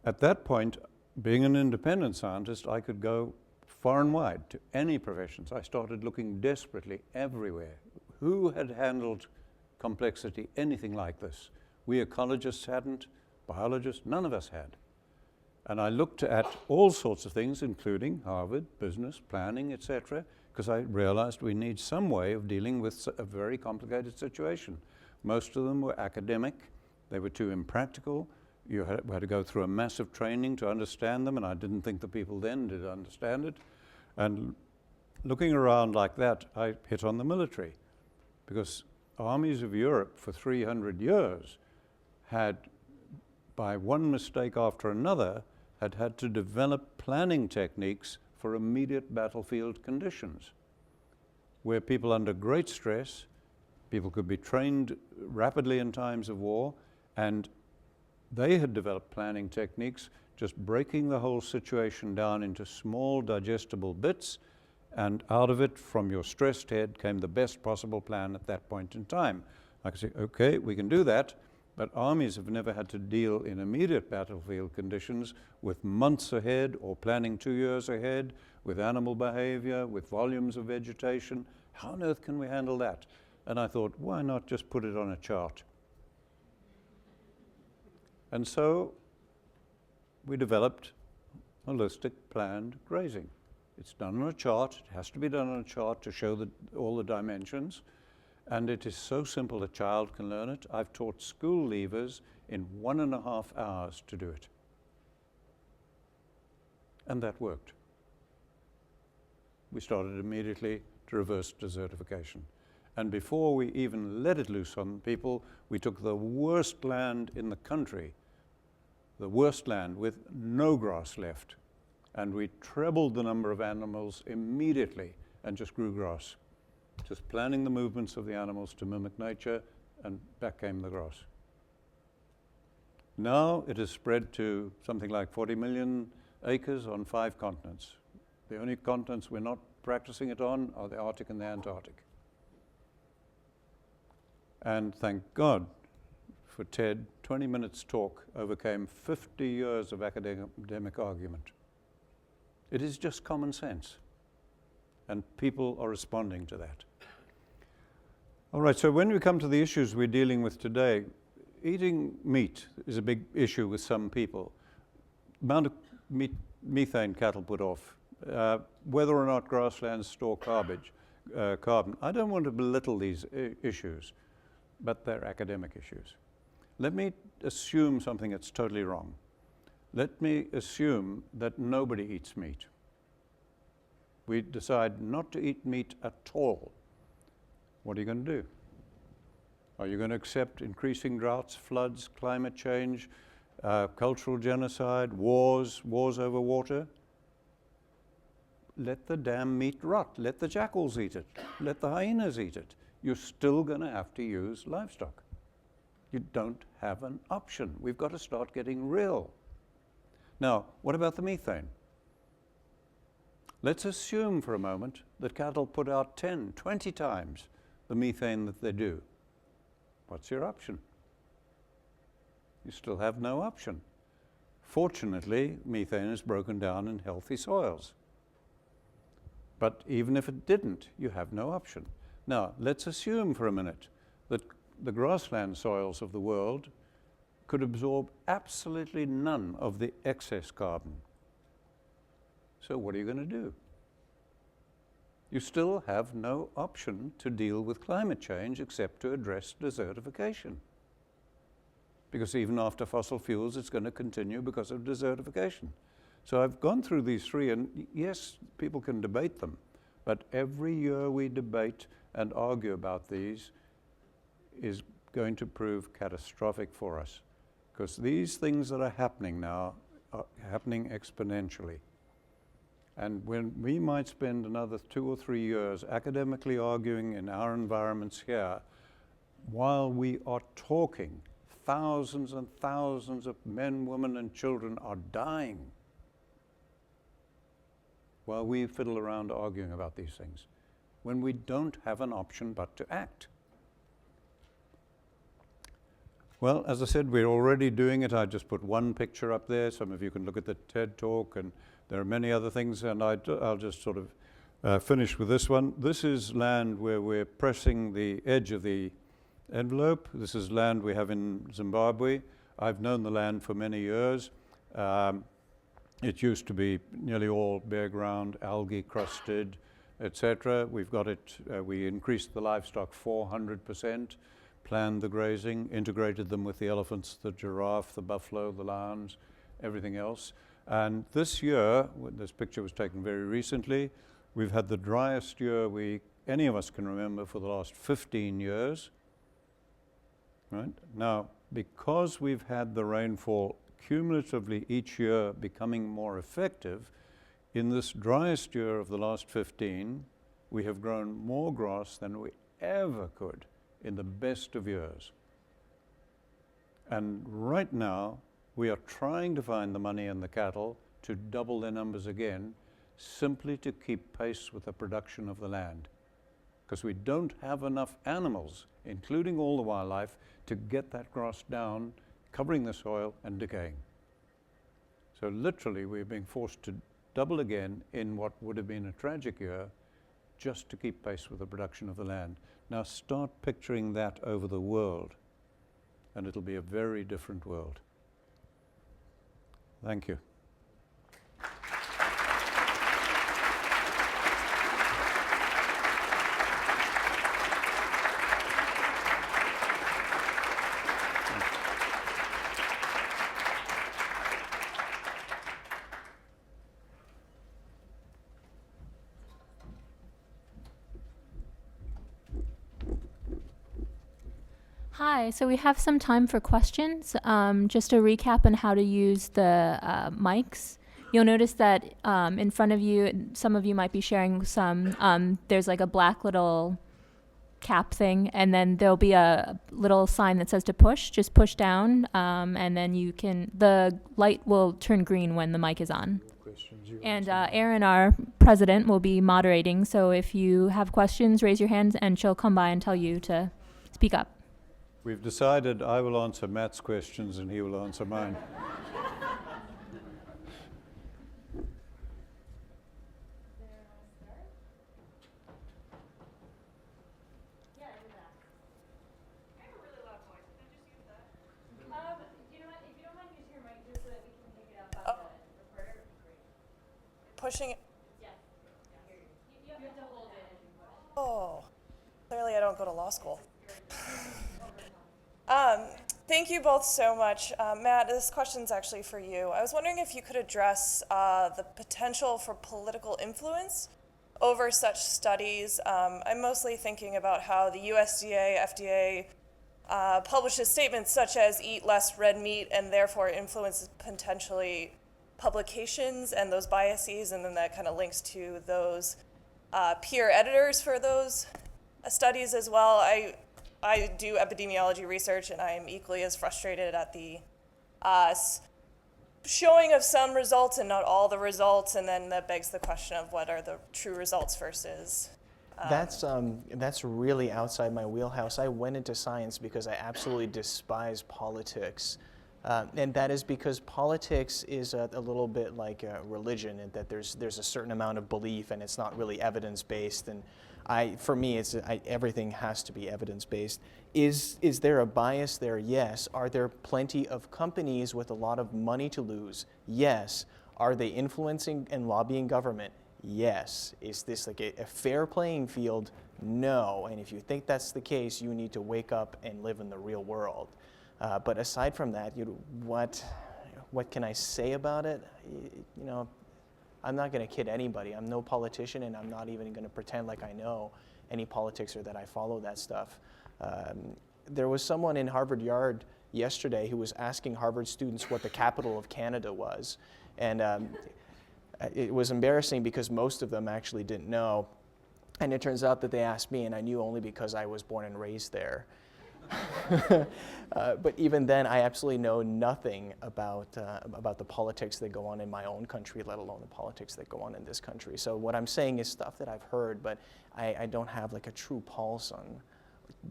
Speaker 5: At that point, being an independent scientist, I could go far and wide to any professions. I started looking desperately everywhere. Who had handled complexity, anything like this? We ecologists hadn't, biologists, none of us had. And I looked at all sorts of things, including Harvard, business, planning, etc., because I realized we need some way of dealing with a very complicated situation. Most of them were academic. They were too impractical. We had to go through a massive training to understand them, and I didn't think the people then did understand it. And looking around like that, I hit on the military, because armies of Europe for 300 years had, by one mistake after another, had to develop planning techniques for immediate battlefield conditions, where people under great stress, people could be trained rapidly in times of war, and they had developed planning techniques, just breaking the whole situation down into small digestible bits, and out of it, from your stressed head, came the best possible plan at that point in time. I could say, okay, we can do that, but armies have never had to deal in immediate battlefield conditions with months ahead or planning 2 years ahead, with animal behavior, with volumes of vegetation. How on earth can we handle that? And I thought, why not just put it on a chart? And so we developed Holistic Planned Grazing. It's done on a chart. It has to be done on a chart to show all the dimensions. And it is so simple a child can learn it. I've taught school leavers in 1.5 hours to do it. And that worked. We started immediately to reverse desertification. And before we even let it loose on people, we took the worst land in the country, the worst land with no grass left, and we trebled the number of animals immediately and just grew grass. Just planning the movements of the animals to mimic nature, and back came the grass. Now it has spread to something like 40 million acres on 5 continents. The only continents we're not practicing it on are the Arctic and the Antarctic. And thank God for TED, 20 minutes talk overcame 50 years of academic argument. It is just common sense, and people are responding to that. All right, so when we come to the issues we're dealing with today, eating meat is a big issue with some people. The amount of methane cattle put off, whether or not grasslands store carbon. I don't want to belittle these issues, but they're academic issues. Let me assume something that's totally wrong. Let me assume that nobody eats meat. We decide not to eat meat at all. What are you going to do? Are you going to accept increasing droughts, floods, climate change, cultural genocide, wars over water? Let the damn meat rot. Let the jackals eat it. Let the hyenas eat it. You're still going to have to use livestock. You don't have an option. We've got to start getting real. Now, what about the methane? Let's assume for a moment that cattle put out 10, 20 times the methane that they do. What's your option? You still have no option. Fortunately, methane is broken down in healthy soils. But even if it didn't, you have no option. Now, let's assume for a minute that the grassland soils of the world could absorb absolutely none of the excess carbon. So what are you going to do? You still have no option to deal with climate change except to address desertification. Because even after fossil fuels, it's going to continue because of desertification. So I've gone through these three, and yes, people can debate them, but every year we debate and argue about these is going to prove catastrophic for us, because these things that are happening now are happening exponentially. And when we might spend another 2 or 3 years academically arguing in our environments here, while we are talking, thousands and thousands of men, women, and children are dying while we fiddle around arguing about these things, when we don't have an option but to act. Well, as I said, we're already doing it. I just put one picture up there. Some of you can look at the TED Talk, and there are many other things, and I'll just sort of finish with this one. This is land where we're pressing the edge of the envelope. This is land we have in Zimbabwe. I've known the land for many years. It used to be nearly all bare ground, algae crusted, etc. We've got it, we increased the livestock 400%, planned the grazing, integrated them with the elephants, the giraffe, the buffalo, the lions, everything else. And this year, this picture was taken very recently, we've had the driest year any of us can remember for the last 15 years. Right? Now, because we've had the rainfall cumulatively each year becoming more effective, in this driest year of the last 15, we have grown more grass than we ever could in the best of years. And right now, we are trying to find the money and the cattle to double their numbers again, simply to keep pace with the production of the land. Because we don't have enough animals, including all the wildlife, to get that grass down, covering the soil and decaying. So literally, we're being forced to double again in what would have been a tragic year, just to keep pace with the production of the land. Now start picturing that over the world, and it'll be a very different world. Thank you.
Speaker 1: Hi, so we have some time for questions. Just a recap on how to use the mics. You'll notice that in front of you, some of you might be sharing some, there's like a black little cap thing, and then there'll be a little sign that says to push. Just push down, and then the light will turn green when the mic is on. And Erin, our president, will be moderating, so if you have questions, raise your hands, and she'll come by and tell you to speak up.
Speaker 5: We've decided I will answer Matt's questions and he will answer mine.
Speaker 6: Pushing it? Yes. You have to hold it. Oh, clearly I don't go to law school. Thank you both so much. Matt, this question's actually for you. I was wondering if you could address the potential for political influence over such studies. I'm mostly thinking about how the USDA, FDA publishes statements such as eat less red meat and therefore influences potentially publications and those biases, and then that kind of links to those peer editors for those studies as well. I do epidemiology research, and I am equally as frustrated at the showing of some results and not all the results, and then that begs the question of what are the true results versus.
Speaker 3: That's really outside my wheelhouse. I went into science because I absolutely despise politics. And that is because politics is a little bit like religion, in that there's a certain amount of belief and it's not really evidence-based. And for me, everything has to be evidence-based. Is there a bias there? Yes. Are there plenty of companies with a lot of money to lose? Yes. Are they influencing and lobbying government? Yes. Is this like a fair playing field? No. And if you think that's the case, you need to wake up and live in the real world. But aside from that, what can I say about it? You know, I'm not going to kid anybody. I'm no politician, and I'm not even going to pretend like I know any politics or that I follow that stuff. There was someone in Harvard Yard yesterday who was asking Harvard students what the capital of Canada was. And it was embarrassing because most of them actually didn't know. And it turns out that they asked me, and I knew only because I was born and raised there. But even then, I absolutely know nothing about the politics that go on in my own country, let alone the politics that go on in this country. So what I'm saying is stuff that I've heard, but I don't have like a true pulse on,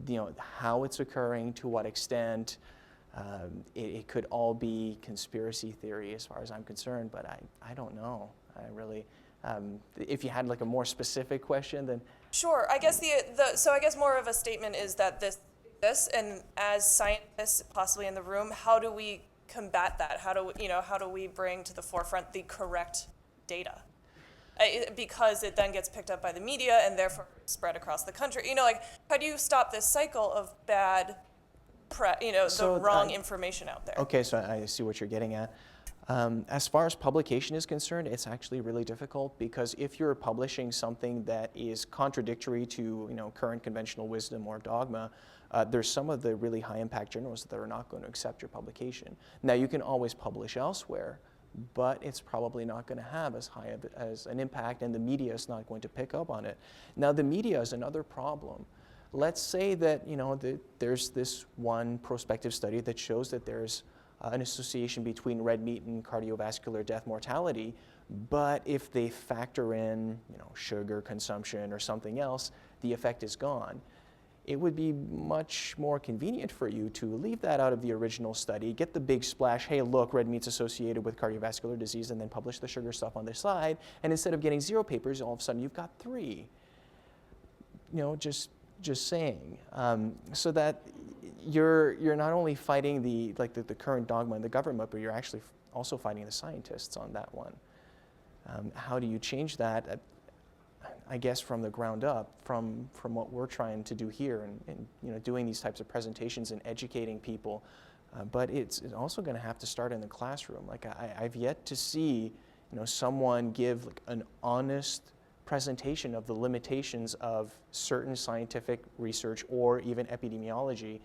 Speaker 3: you know, how it's occurring, to what extent. It could all be conspiracy theory as far as I'm concerned, but I don't know. I really, if you had like a more specific question, then.
Speaker 6: Sure. I guess so I guess more of a statement is that this, and as scientists possibly in the room, how do we combat that? How do we bring to the forefront the correct data? Because it then gets picked up by the media and therefore spread across the country. You know, like, how do you stop this cycle of bad, the wrong information out there?
Speaker 3: Okay, so I see what you're getting at. As far as publication is concerned, it's actually really difficult, because if you're publishing something that is contradictory to, you know, current conventional wisdom or dogma, there's some of the really high impact journals that are not going to accept your publication. Now, you can always publish elsewhere, but it's probably not going to have as high as an impact, and the media is not going to pick up on it. Now, the media is another problem. Let's say that, you know, there's this one prospective study that shows that there's an association between red meat and cardiovascular death mortality, but if they factor in, you know, sugar consumption or something else, the effect is gone. It would be much more convenient for you to leave that out of the original study, get the big splash, hey, look, red meat's associated with cardiovascular disease, and then publish the sugar stuff on the side, and instead of getting 0 papers, all of a sudden you've got 3. You know, just saying, so that you're not only fighting the current dogma in the government, but you're actually also fighting the scientists on that one. How do you change that? I guess from the ground up, from what we're trying to do here, and you know, doing these types of presentations and educating people. But it's also going to have to start in the classroom. Like I've yet to see, you know, someone give like an honest presentation of the limitations of certain scientific research or even epidemiology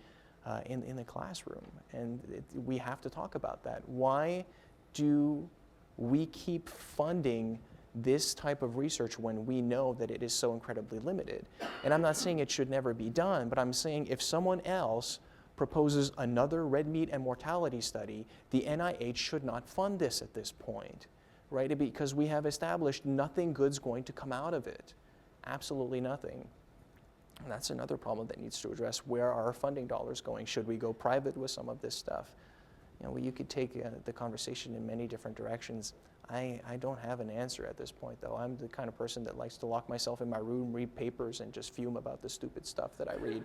Speaker 3: in the classroom. And we have to talk about that. Why do we keep funding this type of research when we know that it is so incredibly limited? And I'm not saying it should never be done, but I'm saying if someone else proposes another red meat and mortality study, the NIH should not fund this at this point, right? Because we have established nothing good's going to come out of it. Absolutely nothing. And that's another problem that needs to address. Where are our funding dollars going? Should we go private with some of this stuff? You know, you could take the conversation in many different directions. I don't have an answer at this point, though. I'm the kind of person that likes to lock myself in my room, read papers, and just fume about the stupid stuff that I read,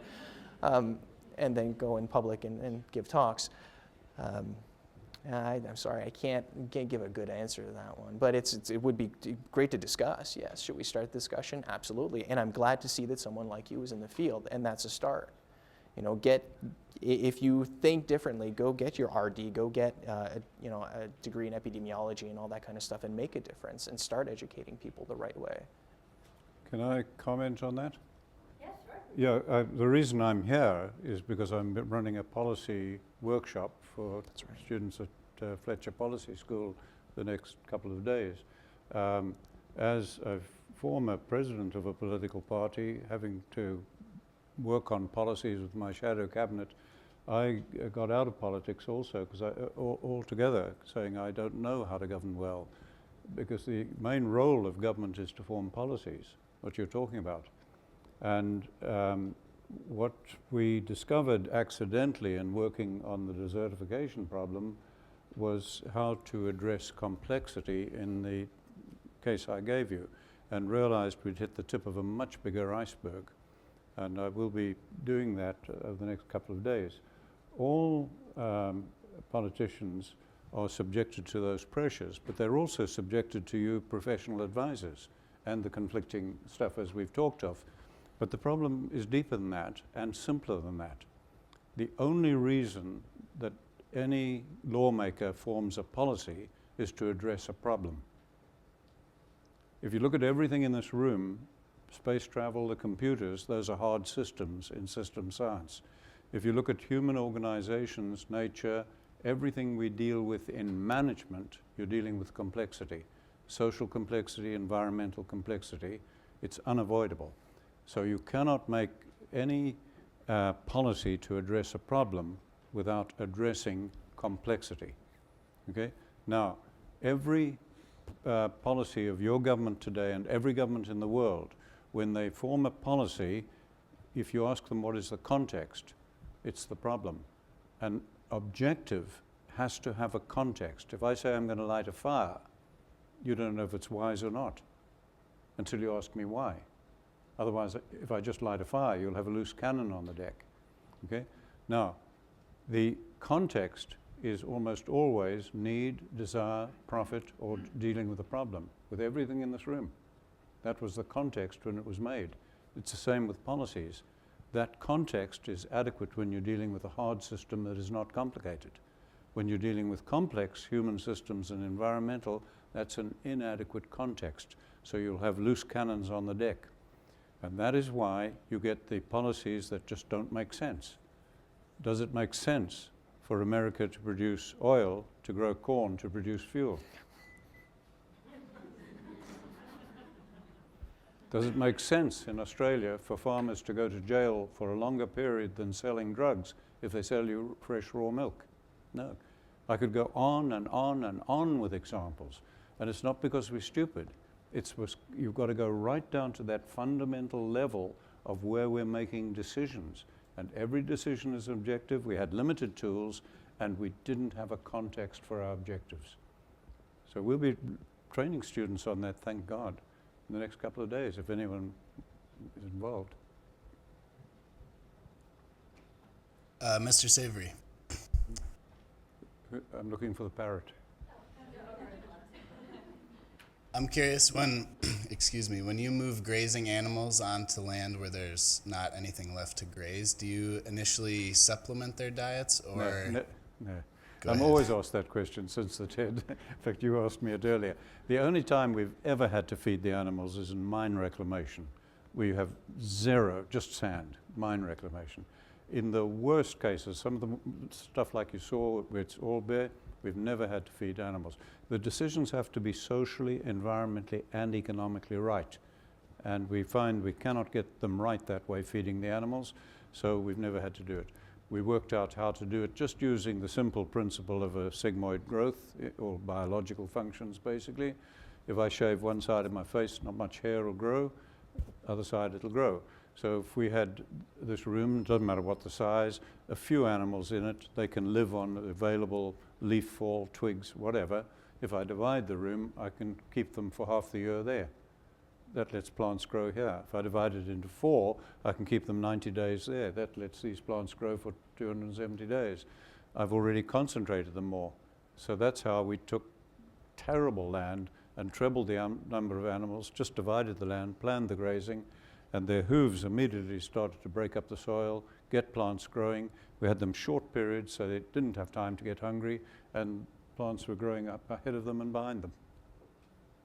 Speaker 3: and then go in public and give talks. I'm sorry, I can't give a good answer to that one, but it would be great to discuss. Yes, should we start the discussion? Absolutely, and I'm glad to see that someone like you is in the field, and that's a start. You know, if you think differently, go get your RD, go get a degree in epidemiology and all that kind of stuff, and make a difference and start educating people the right way.
Speaker 5: Can I comment on that?
Speaker 2: Yeah, sure.
Speaker 5: Yeah, the reason I'm here is because I'm running a policy workshop for students at Fletcher Policy School the next couple of days. As a former president of a political party, having to work on policies with my shadow cabinet, I got out of politics also, because altogether, saying I don't know how to govern well, because the main role of government is to form policies, what you're talking about. And what we discovered accidentally in working on the desertification problem was how to address complexity in the case I gave you, and realized we'd hit the tip of a much bigger iceberg. And I will be doing that over the next couple of days. All politicians are subjected to those pressures, but they're also subjected to you professional advisors and the conflicting stuff as we've talked of. But the problem is deeper than that and simpler than that. The only reason that any lawmaker forms a policy is to address a problem. If you look at everything in this room, space travel, the computers, those are hard systems in system science. If you look at human organizations, nature, everything we deal with in management, you're dealing with complexity. Social complexity, environmental complexity, it's unavoidable. So you cannot make any policy to address a problem without addressing complexity. Okay? Now, every policy of your government today and every government in the world, when they form a policy, if you ask them what is the context, it's the problem. An objective has to have a context. If I say I'm going to light a fire, you don't know if it's wise or not until you ask me why. Otherwise, if I just light a fire, you'll have a loose cannon on the deck. Okay? Now, the context is almost always need, desire, profit, or dealing with a problem, with everything in this room. That was the context when it was made. It's the same with policies. That context is adequate when you're dealing with a hard system that is not complicated. When you're dealing with complex human systems and environmental, that's an inadequate context. So you'll have loose cannons on the deck. And that is why you get the policies that just don't make sense. Does it make sense for America to produce oil, to grow corn, to produce fuel? Does it make sense in Australia for farmers to go to jail for a longer period than selling drugs if they sell you fresh raw milk? No. I could go on and on and on with examples. And it's not because we're stupid. You've got to go right down to that fundamental level of where we're making decisions. And every decision is objective. We had limited tools, and we didn't have a context for our objectives. So we'll be training students on that, thank God, in the next couple of days, if anyone is involved.
Speaker 7: Mr. Savory.
Speaker 5: I'm looking for the parrot.
Speaker 7: I'm curious when, when you move grazing animals onto land where there's not anything left to graze, do you initially supplement their diets or?
Speaker 5: No.
Speaker 7: Go
Speaker 5: I'm
Speaker 7: ahead.
Speaker 5: always asked that question since the TED. In fact, you asked me it earlier. The only time we've ever had to feed the animals is in mine reclamation. We have zero, just sand, mine reclamation. In the worst cases, some of the stuff like you saw, where it's all bare, we've never had to feed animals. The decisions have to be socially, environmentally, and economically right. And we find we cannot get them right that way, feeding the animals, so we've never had to do it. We worked out how to do it just using the simple principle of a sigmoid growth, or biological functions, basically. If I shave one side of my face, not much hair will grow, other side it'll grow. So if we had this room, doesn't matter what the size, a few animals in it, they can live on available leaf fall, twigs, whatever. If I divide the room, I can keep them for half the year there. That lets plants grow here. If I divide it into 4, I can keep them 90 days there. That lets these plants grow for 270 days. I've already concentrated them more. So that's how we took terrible land and trebled the number of animals, just divided the land, planned the grazing, and their hooves immediately started to break up the soil, get plants growing. We had them short periods so they didn't have time to get hungry, and plants were growing up ahead of them and behind them.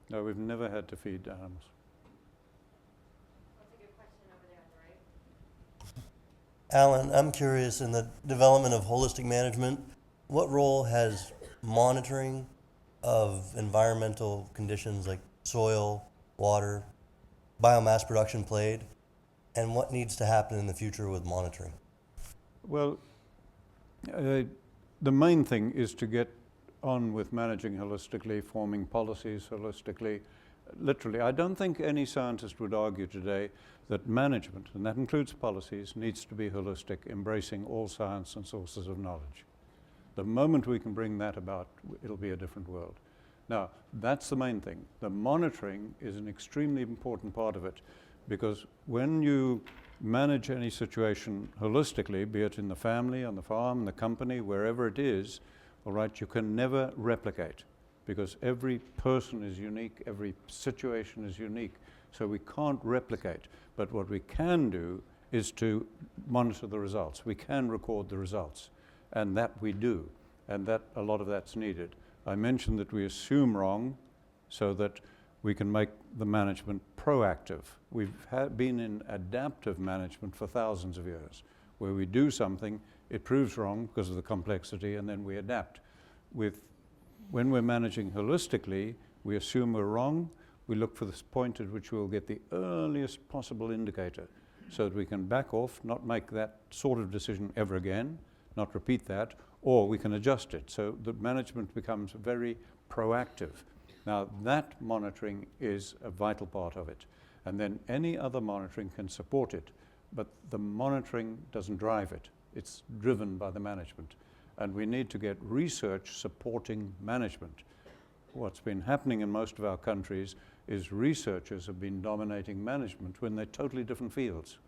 Speaker 5: No, we've never had to feed animals.
Speaker 2: That's a good question over there on the right.
Speaker 8: Allan, I'm curious, in the development of holistic management, what role has monitoring of environmental conditions like soil, water, biomass production played, and what needs to happen in the future with monitoring?
Speaker 5: Well, the main thing is to get on with managing holistically, forming policies holistically. Literally, I don't think any scientist would argue today that management, and that includes policies, needs to be holistic, embracing all science and sources of knowledge. The moment we can bring that about, it'll be a different world. Now, that's the main thing. The monitoring is an extremely important part of it, because when you manage any situation holistically, be it in the family, on the farm, the company, wherever it is, all right, you can never replicate, because every person is unique, every situation is unique, so we can't replicate. But what we can do is to monitor the results. We can record the results, and that we do. and that a lot of that's needed. I mentioned that we assume wrong so that we can make the management proactive. We've been in adaptive management for thousands of years, where we do something, it proves wrong because of the complexity, and then we adapt. When we're managing holistically, we assume we're wrong, we look for this point at which we'll get the earliest possible indicator so that we can back off, not make that sort of decision ever again, not repeat that, or we can adjust it. So the management becomes very proactive. Now that monitoring is a vital part of it. And then any other monitoring can support it, but the monitoring doesn't drive it. It's driven by the management. And we need to get research supporting management. What's been happening in most of our countries is researchers have been dominating management when they're totally different fields.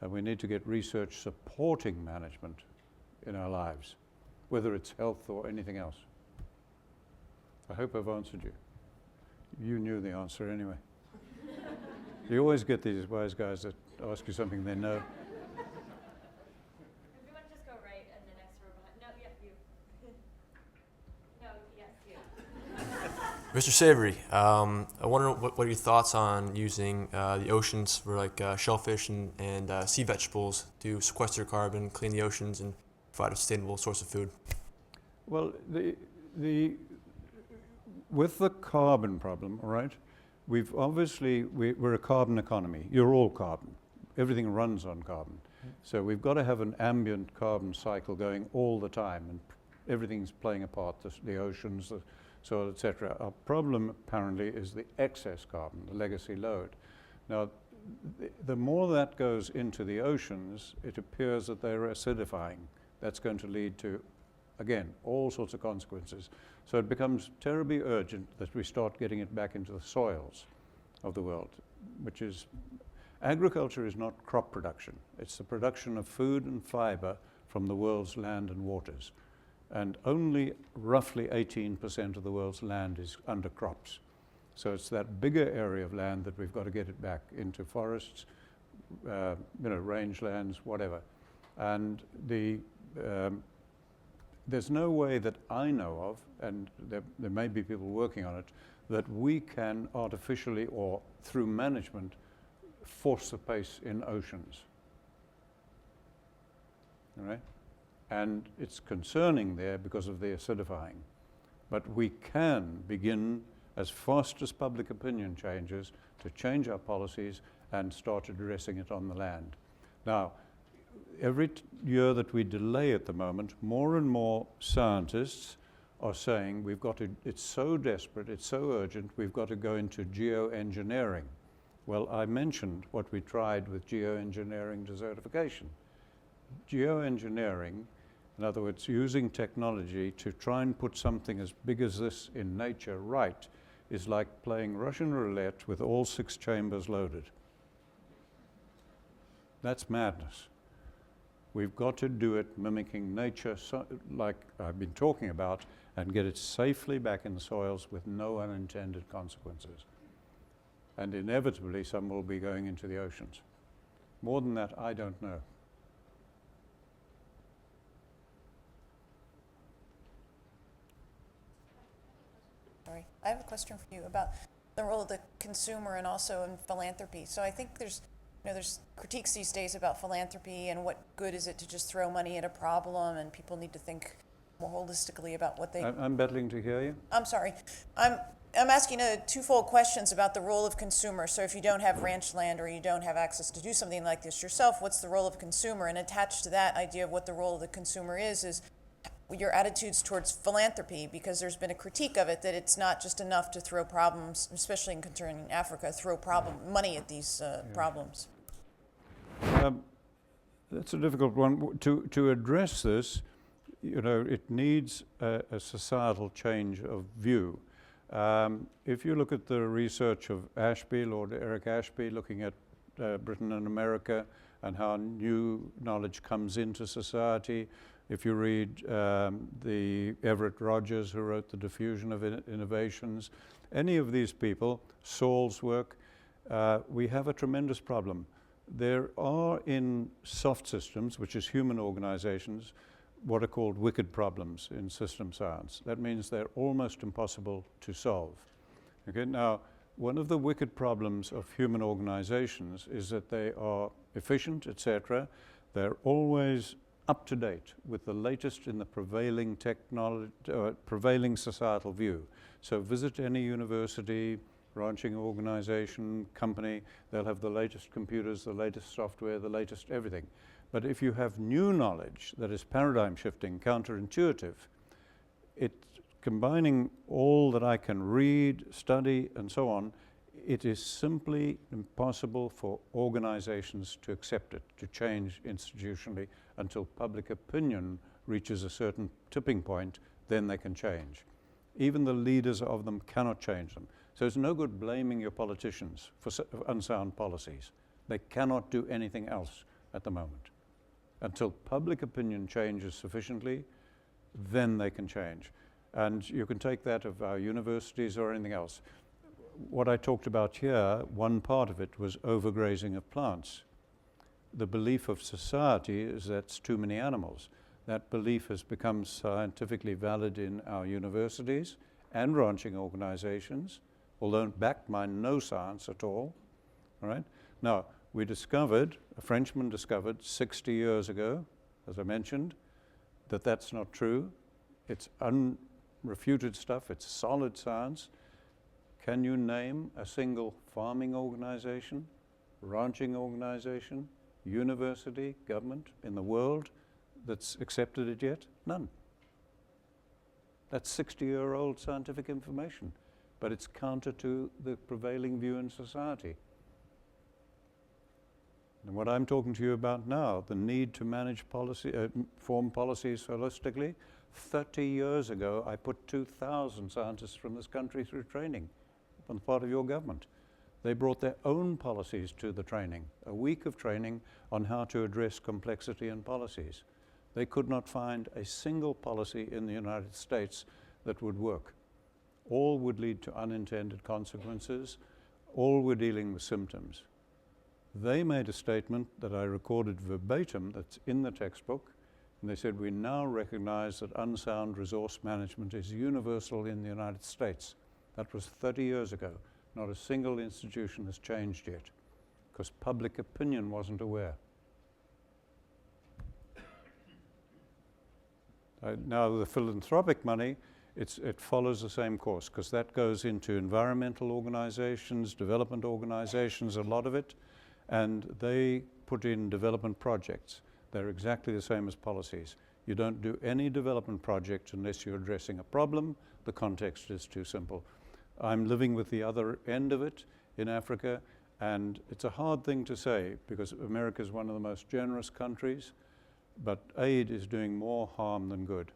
Speaker 5: And we need to get research supporting management in our lives, whether it's health or anything else. I hope I've answered you. You knew the answer anyway. You always get these wise guys that ask you something they know.
Speaker 9: Everyone just go right and the next row behind. No, yeah, you. No, yes, you.
Speaker 10: Mr. Savory, I wonder what are your thoughts on using the oceans for like shellfish and sea vegetables to sequester carbon, clean the oceans, and provide a sustainable source of food?
Speaker 5: Well, with the carbon problem, all right, we're a carbon economy. You're all carbon. Everything runs on carbon. So we've got to have an ambient carbon cycle going all the time, and everything's playing a part, the oceans, the soil, etc. Our problem apparently is the excess carbon, the legacy load. Now, the more that goes into the oceans, it appears that they're acidifying. That's going to lead to, again, all sorts of consequences. So it becomes terribly urgent that we start getting it back into the soils of the world, which is, agriculture is not crop production. It's the production of food and fiber from the world's land and waters. And only roughly 18% of the world's land is under crops. So it's that bigger area of land that we've got to get it back into forests, rangelands, whatever. And there's no way that I know of, and there may be people working on it, that we can artificially or through management force the pace in oceans. All right? And it's concerning there because of the acidifying. But we can begin, as fast as public opinion changes, to change our policies and start addressing it on the land. Now, every year that we delay at the moment, more and more scientists are saying we've got to, it's so desperate, it's so urgent, we've got to go into geoengineering. Well, I mentioned what we tried with geoengineering desertification. Geoengineering, in other words, using technology to try and put something as big as this in nature right, is like playing Russian roulette with all 6 chambers loaded. That's madness. We've got to do it mimicking nature, like I've been talking about, and get it safely back in the soils with no unintended consequences. And inevitably, some will be going into the oceans. More than that, I don't know.
Speaker 11: Sorry, I have a question for you about the role of the consumer and also in philanthropy. So I think there's critiques these days about philanthropy and what good is it to just throw money at a problem, and people need to think more holistically about what they...
Speaker 5: I'm battling to hear you.
Speaker 11: I'm sorry. I'm asking twofold questions about the role of consumer. So if you don't have ranch land or you don't have access to do something like this yourself, what's the role of consumer? And attached to that idea of what the role of the consumer is your attitudes towards philanthropy, because there's been a critique of it that it's not just enough to throw problems, especially concerning Africa, throw money at these problems.
Speaker 5: That's a difficult one. To address this, it needs a societal change of view. If you look at the research of Ashby, Lord Eric Ashby, looking at Britain and America and how new knowledge comes into society, if you read the Everett Rogers, who wrote The Diffusion of Innovations, any of these people, Saul's work, we have a tremendous problem. There are in soft systems, which is human organizations, what are called wicked problems in system science. That means they're almost impossible to solve. Okay, now, one of the wicked problems of human organizations is that they are efficient, etc. They're always up to date with the latest in the prevailing technology, prevailing societal view. So visit any university, ranching organization, company, they'll have the latest computers, the latest software, the latest everything. But if you have new knowledge that is paradigm shifting, counterintuitive, it's combining all that I can read, study, and so on, it is simply impossible for organizations to accept it, to change institutionally until public opinion reaches a certain tipping point, then they can change. Even the leaders of them cannot change them. So it's no good blaming your politicians for unsound policies. They cannot do anything else at the moment. Until public opinion changes sufficiently, then they can change. And you can take that of our universities or anything else. What I talked about here, one part of it was overgrazing of plants. The belief of society is that's too many animals. That belief has become scientifically valid in our universities and ranching organizations, although backed by no science at all. All right? Now, we discovered, a Frenchman discovered 60 years ago, as I mentioned, that that's not true. It's unrefuted stuff, it's solid science. Can you name a single farming organization, ranching organization, university, government in the world that's accepted it yet? None. That's 60-year-old scientific information, but it's counter to the prevailing view in society. And what I'm talking to you about now, the need to manage policy, form policies holistically, 30 years ago, I put 2,000 scientists from this country through training on the part of your government. They brought their own policies to the training, a week of training on how to address complexity in policies. They could not find a single policy in the United States that would work. All would lead to unintended consequences. All were dealing with symptoms. They made a statement that I recorded verbatim that's in the textbook, and they said, we now recognize that unsound resource management is universal in the United States. That was 30 years ago. Not a single institution has changed yet, because public opinion wasn't aware. Now the philanthropic money, it follows the same course, because that goes into environmental organizations, development organizations, a lot of it, and they put in development projects. They're exactly the same as policies. You don't do any development project unless you're addressing a problem. The context is too simple. I'm living with the other end of it in Africa, and it's a hard thing to say because America is one of the most generous countries, but aid is doing more harm than good.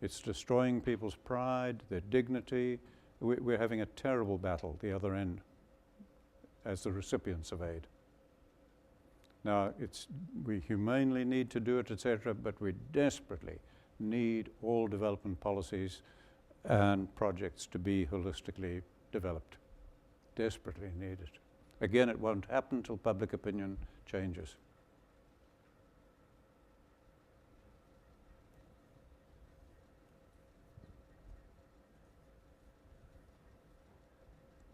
Speaker 5: It's destroying people's pride, their dignity. We're having a terrible battle the other end as the recipients of aid. Now, we humanely need to do it, etc., but we desperately need all development policies and projects to be holistically developed. Desperately need it. Again, it won't happen until public opinion changes.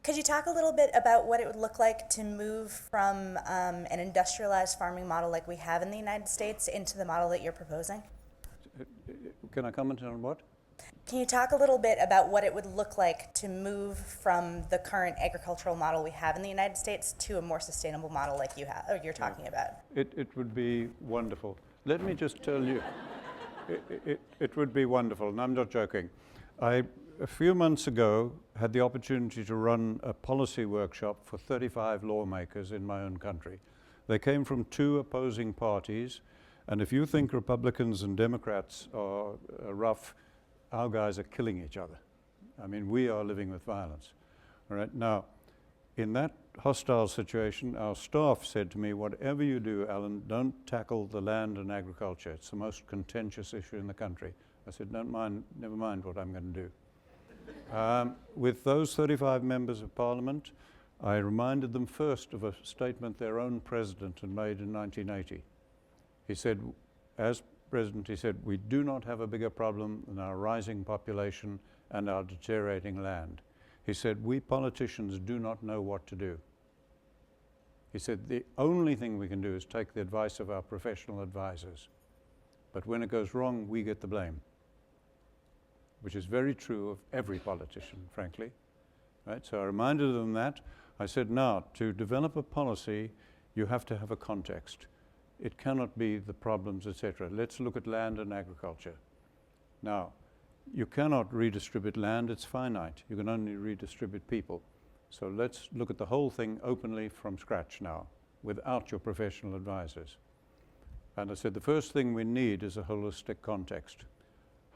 Speaker 12: Could you talk a little bit about what it would look like to move from an industrialized farming model like we have in the United States into the model that you're proposing?
Speaker 5: Can I comment on what?
Speaker 12: Can you talk a little bit about what it would look like to move from the current agricultural model we have in the United States to a more sustainable model like you're talking about?
Speaker 5: It would be wonderful. Let me just tell you, it would be wonderful, and I'm not joking. A few months ago, had the opportunity to run a policy workshop for 35 lawmakers in my own country. They came from two opposing parties, and if you think Republicans and Democrats are rough, our guys are killing each other. I mean, we are living with violence. All right. Now, in that hostile situation, our staff said to me, whatever you do, Allan, don't tackle the land and agriculture. It's the most contentious issue in the country. I said, never mind what I'm going to do. With those 35 members of Parliament, I reminded them first of a statement their own president had made in 1980. He said, as president, he said, we do not have a bigger problem than our rising population and our deteriorating land. He said, we politicians do not know what to do. He said, the only thing we can do is take the advice of our professional advisors. But when it goes wrong, we get the blame, which is very true of every politician, frankly. Right? So I reminded them that. I said, now, to develop a policy, you have to have a context. It cannot be the problems, etc. Let's look at land and agriculture. Now, you cannot redistribute land, it's finite. You can only redistribute people. So let's look at the whole thing openly from scratch now, without your professional advisors. And I said, the first thing we need is a holistic context.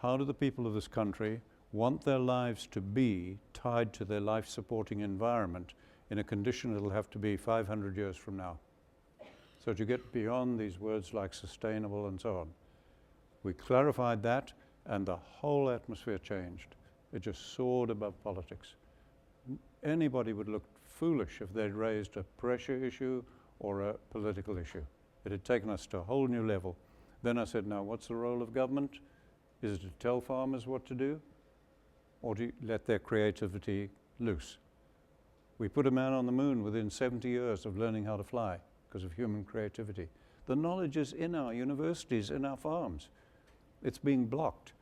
Speaker 5: How do the people of this country want their lives to be tied to their life-supporting environment in a condition that will have to be 500 years from now? So to get beyond these words like sustainable and so on. We clarified that, and the whole atmosphere changed. It just soared above politics. Anybody would look foolish if they'd raised a pressure issue or a political issue. It had taken us to a whole new level. Then I said, now what's the role of government? Is it to tell farmers what to do, or to let their creativity loose? We put a man on the moon within 70 years of learning how to fly because of human creativity. The knowledge is in our universities, in our farms. It's being blocked.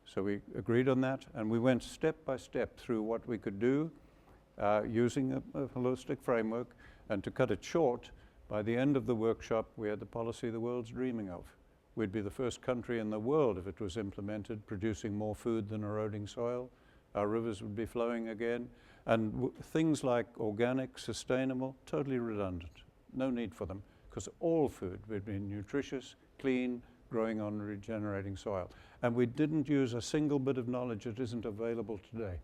Speaker 5: So we agreed on that, and we went step by step through what we could do using a holistic framework. And to cut it short, by the end of the workshop, we had the policy the world's dreaming of. We'd be the first country in the world, if it was implemented, producing more food than eroding soil. Our rivers would be flowing again. And things like organic, sustainable, totally redundant. No need for them, because all food would be nutritious, clean, growing on regenerating soil. And we didn't use a single bit of knowledge that isn't available today.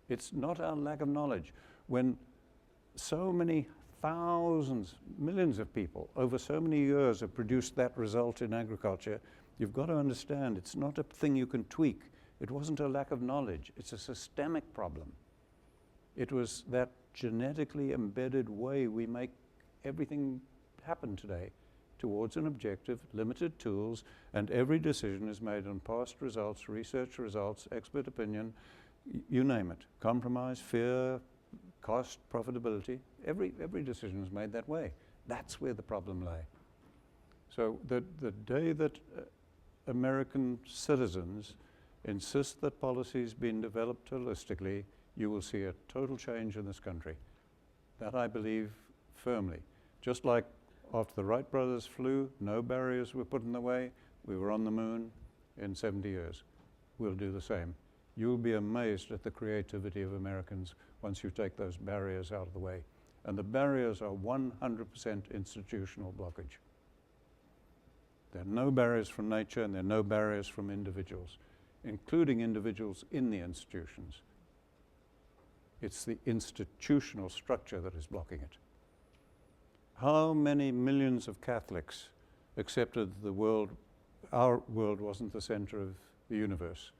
Speaker 5: It's not our lack of knowledge. When so many thousands, millions of people over so many years have produced that result in agriculture, you've got to understand it's not a thing you can tweak. It wasn't a lack of knowledge. It's a systemic problem. It was that genetically embedded way we make everything happen today towards an objective, limited tools, and every decision is made on past results, research results, expert opinion, you name it. Compromise, fear, cost, profitability. Every decision is made that way. That's where the problem lay. So the day that American citizens insist that policies being developed holistically, you will see a total change in this country. That I believe firmly. Just like after the Wright brothers flew, no barriers were put in the way. We were on the moon in 70 years. We'll do the same. You'll be amazed at the creativity of Americans once you take those barriers out of the way. And the barriers are 100% institutional blockage. There are no barriers from nature, and there are no barriers from individuals, including individuals in the institutions. It's the institutional structure that is blocking it. How many millions of Catholics accepted the world, our world wasn't the center of the universe?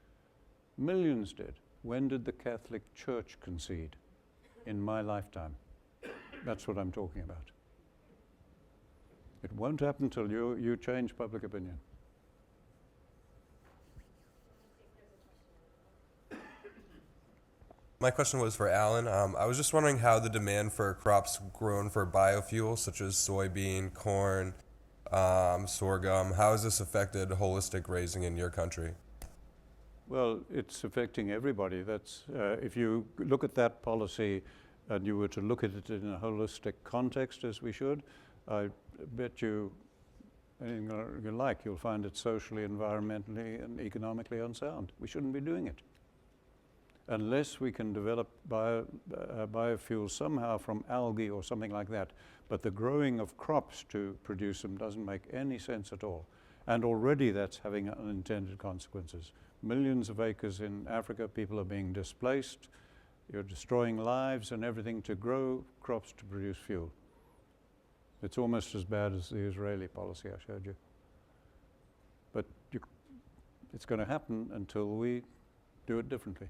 Speaker 5: Millions did. When did the Catholic Church concede? In my lifetime. That's what I'm talking about. It won't happen until you change public opinion.
Speaker 13: My question was for Allan. I was just wondering how the demand for crops grown for biofuels, such as soybean, corn, sorghum, how has this affected holistic grazing in your country?
Speaker 5: Well, it's affecting everybody. That's if you look at that policy and you were to look at it in a holistic context, as we should, I bet you anything you like, you'll find it socially, environmentally, and economically unsound. We shouldn't be doing it. Unless we can develop biofuels somehow from algae or something like that. But the growing of crops to produce them doesn't make any sense at all. And already that's having unintended consequences. Millions of acres in Africa, people are being displaced. You're destroying lives and everything to grow crops to produce fuel. It's almost as bad as the Israeli policy I showed you. But it's going to happen until we do it differently.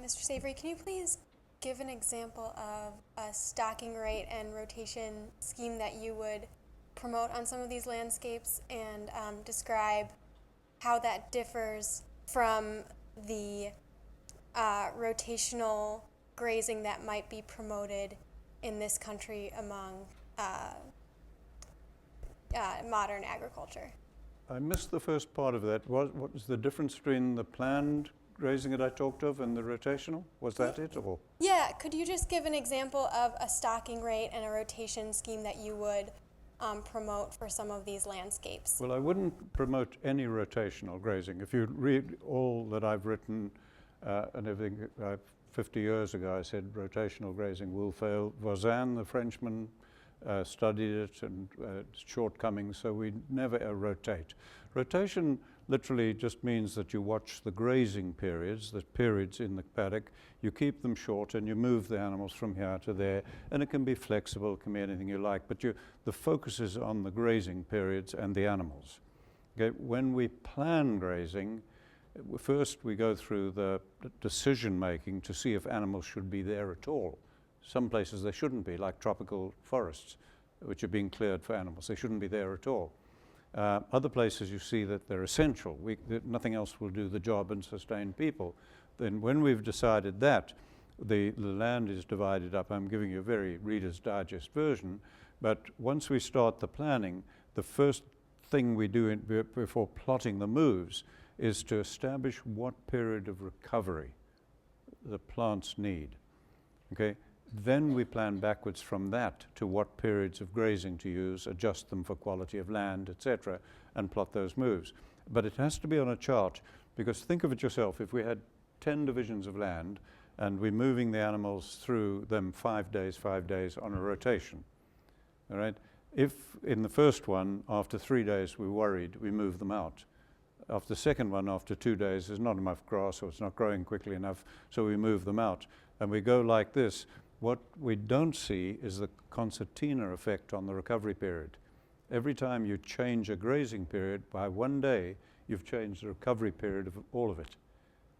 Speaker 14: Mr. Savory, can you please give an example of a stocking rate and rotation scheme that you would promote on some of these landscapes, and describe how that differs from the rotational grazing that might be promoted in this country among modern agriculture?
Speaker 5: I missed the first part of that. What was the difference between the planned grazing that I talked of and the rotational? Was that it? Or?
Speaker 14: Yeah, could you just give an example of a stocking rate and a rotation scheme that you would promote for some of these landscapes?
Speaker 5: Well, I wouldn't promote any rotational grazing. If you read all that I've written and everything, 50 years ago I said rotational grazing will fail. Voisin, the Frenchman, studied it and its shortcomings, so we never rotate. Rotation literally just means that you watch the grazing periods, the periods in the paddock, you keep them short and you move the animals from here to there, and it can be flexible, it can be anything you like, but the focus is on the grazing periods and the animals. Okay? When we plan grazing, first we go through the decision making to see if animals should be there at all. Some places they shouldn't be, like tropical forests, which are being cleared for animals. They shouldn't be there at all. Other places you see that they're essential. Nothing else will do the job and sustain people. Then when we've decided that, the land is divided up. I'm giving you a very Reader's Digest version, but once we start the planning, the first thing we do before plotting the moves is to establish what period of recovery the plants need. Okay? Then we plan backwards from that to what periods of grazing to use, adjust them for quality of land, etc., and plot those moves. But it has to be on a chart, because think of it yourself. If we had 10 divisions of land and we're moving the animals through them 5 days on a rotation, all right? If in the first one, after 3 days we're worried, we move them out. After the second one, after 2 days, there's not enough grass or it's not growing quickly enough, so we move them out. And we go like this. What we don't see is the concertina effect on the recovery period. Every time you change a grazing period by 1 day, you've changed the recovery period of all of it.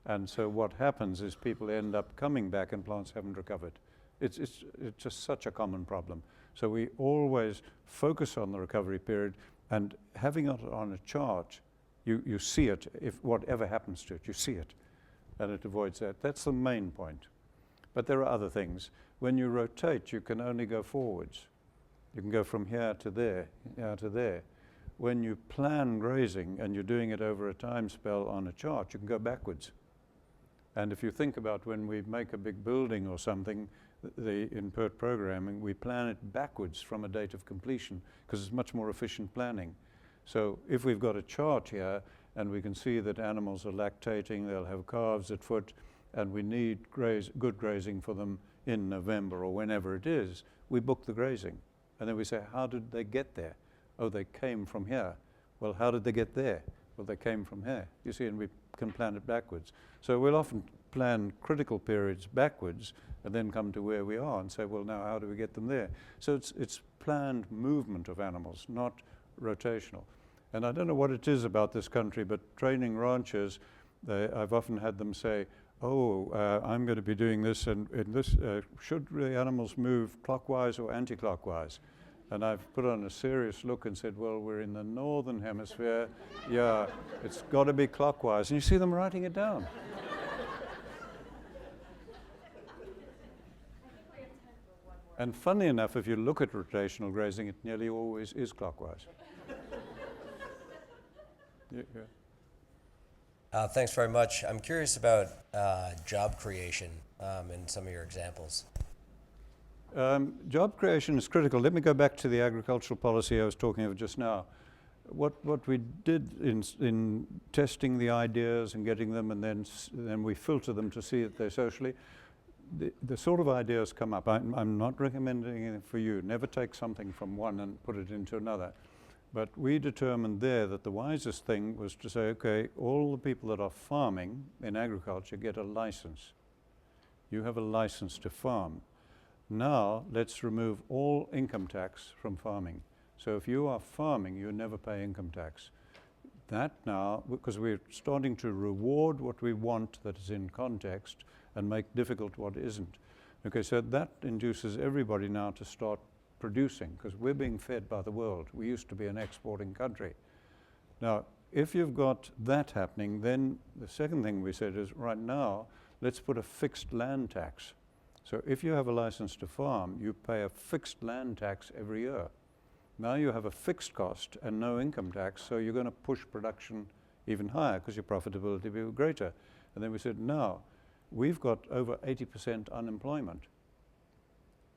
Speaker 5: And so what happens is people end up coming back and plants haven't recovered. It's just such a common problem. So we always focus on the recovery period, and having it on a chart, you see it. If whatever happens to it, you see it, and it avoids that. That's the main point. But there are other things. When you rotate, you can only go forwards. You can go from here to there, here to there. When you plan grazing and you're doing it over a time spell on a chart, you can go backwards. And if you think about when we make a big building or something, in PERT programming, we plan it backwards from a date of completion because it's much more efficient planning. So if we've got a chart here and we can see that animals are lactating, they'll have calves at foot, and we need good grazing for them in November or whenever it is, we book the grazing. And then we say, how did they get there? Oh, they came from here. Well, how did they get there? Well, they came from here. You see, and we can plan it backwards. So we'll often plan critical periods backwards and then come to where we are and say, well, now how do we get them there? So it's planned movement of animals, not rotational. And I don't know what it is about this country, but training ranchers, I've often had them say, oh, I'm going to be doing this, and this, should the animals move clockwise or anti-clockwise? And I've put on a serious look and said, well, we're in the northern hemisphere. Yeah, it's got to be clockwise. And you see them writing it down. And funny enough, if you look at rotational grazing, it nearly always is clockwise. Yeah.
Speaker 15: Thanks very much. I'm curious about job creation in some of your examples.
Speaker 5: Job creation is critical. Let me go back to the agricultural policy I was talking of just now. What we did in testing the ideas and getting them, and then we filter them to see that they're socially, the sort of ideas come up. I'm not recommending it for you. Never take something from one and put it into another. But we determined there that the wisest thing was to say, okay, all the people that are farming in agriculture get a license. You have a license to farm. Now, let's remove all income tax from farming. So if you are farming, you never pay income tax. That now, because we're starting to reward what we want that is in context, and make difficult what isn't. Okay, so that induces everybody now to start producing, because we're being fed by the world. We used to be an exporting country. Now, if you've got that happening, then the second thing we said is, right now, let's put a fixed land tax. So if you have a license to farm, you pay a fixed land tax every year. Now you have a fixed cost and no income tax, so you're going to push production even higher because your profitability will be greater. And then we said, no, we've got over 80% unemployment.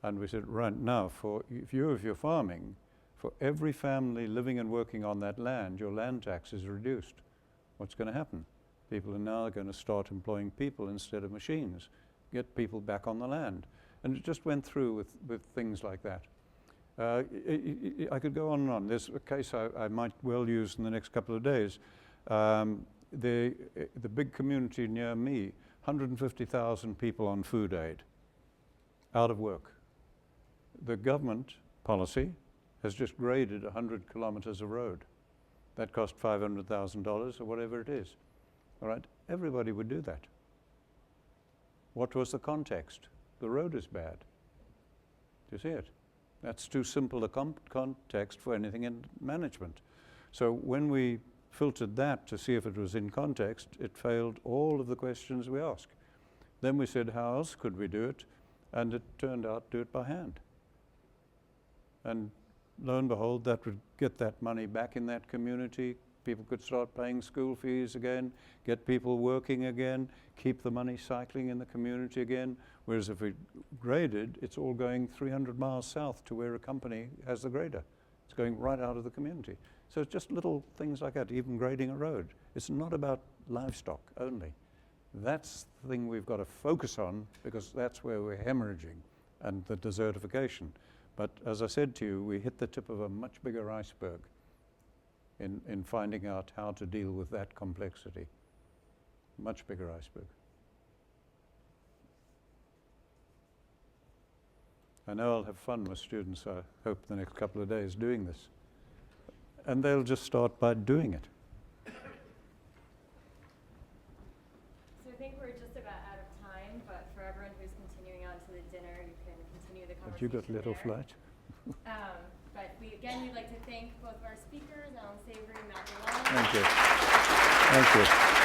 Speaker 5: And we said, right now, if you're farming, for every family living and working on that land, your land tax is reduced. What's going to happen? People are now going to start employing people instead of machines, get people back on the land. And it just went through with things like that. I could go on and on. There's a case I might well use in the next couple of days. The big community near me, 150,000 people on food aid, out of work. The government policy has just graded 100 kilometers of road. That cost $500,000 or whatever it is. All right, everybody would do that. What was the context? The road is bad. Do you see it? That's too simple a context for anything in management. So when we filtered that to see if it was in context, it failed all of the questions we asked. Then we said, how else could we do it? And it turned out, do it by hand. And lo and behold, that would get that money back in that community. People could start paying school fees again, get people working again, keep the money cycling in the community again. Whereas if we graded, it's all going 300 miles south to where a company has the grader. It's going right out of the community. So it's just little things like that, even grading a road. It's not about livestock only. That's the thing we've got to focus on, because that's where we're hemorrhaging and the desertification. But as I said to you, we hit the tip of a much bigger iceberg in finding out how to deal with that complexity. Much bigger iceberg. I know I'll have fun with students, I hope, the next couple of days doing this. And they'll just start by doing it.
Speaker 9: So I think we're just about out of time, but for everyone who's continuing on to the dinner, you can continue the conversation.
Speaker 5: But you got a little
Speaker 9: there.
Speaker 5: flight.
Speaker 9: But we'd like to thank both of our speakers, Allan Savory and Matt Lalonde.
Speaker 5: Thank you. Thank you.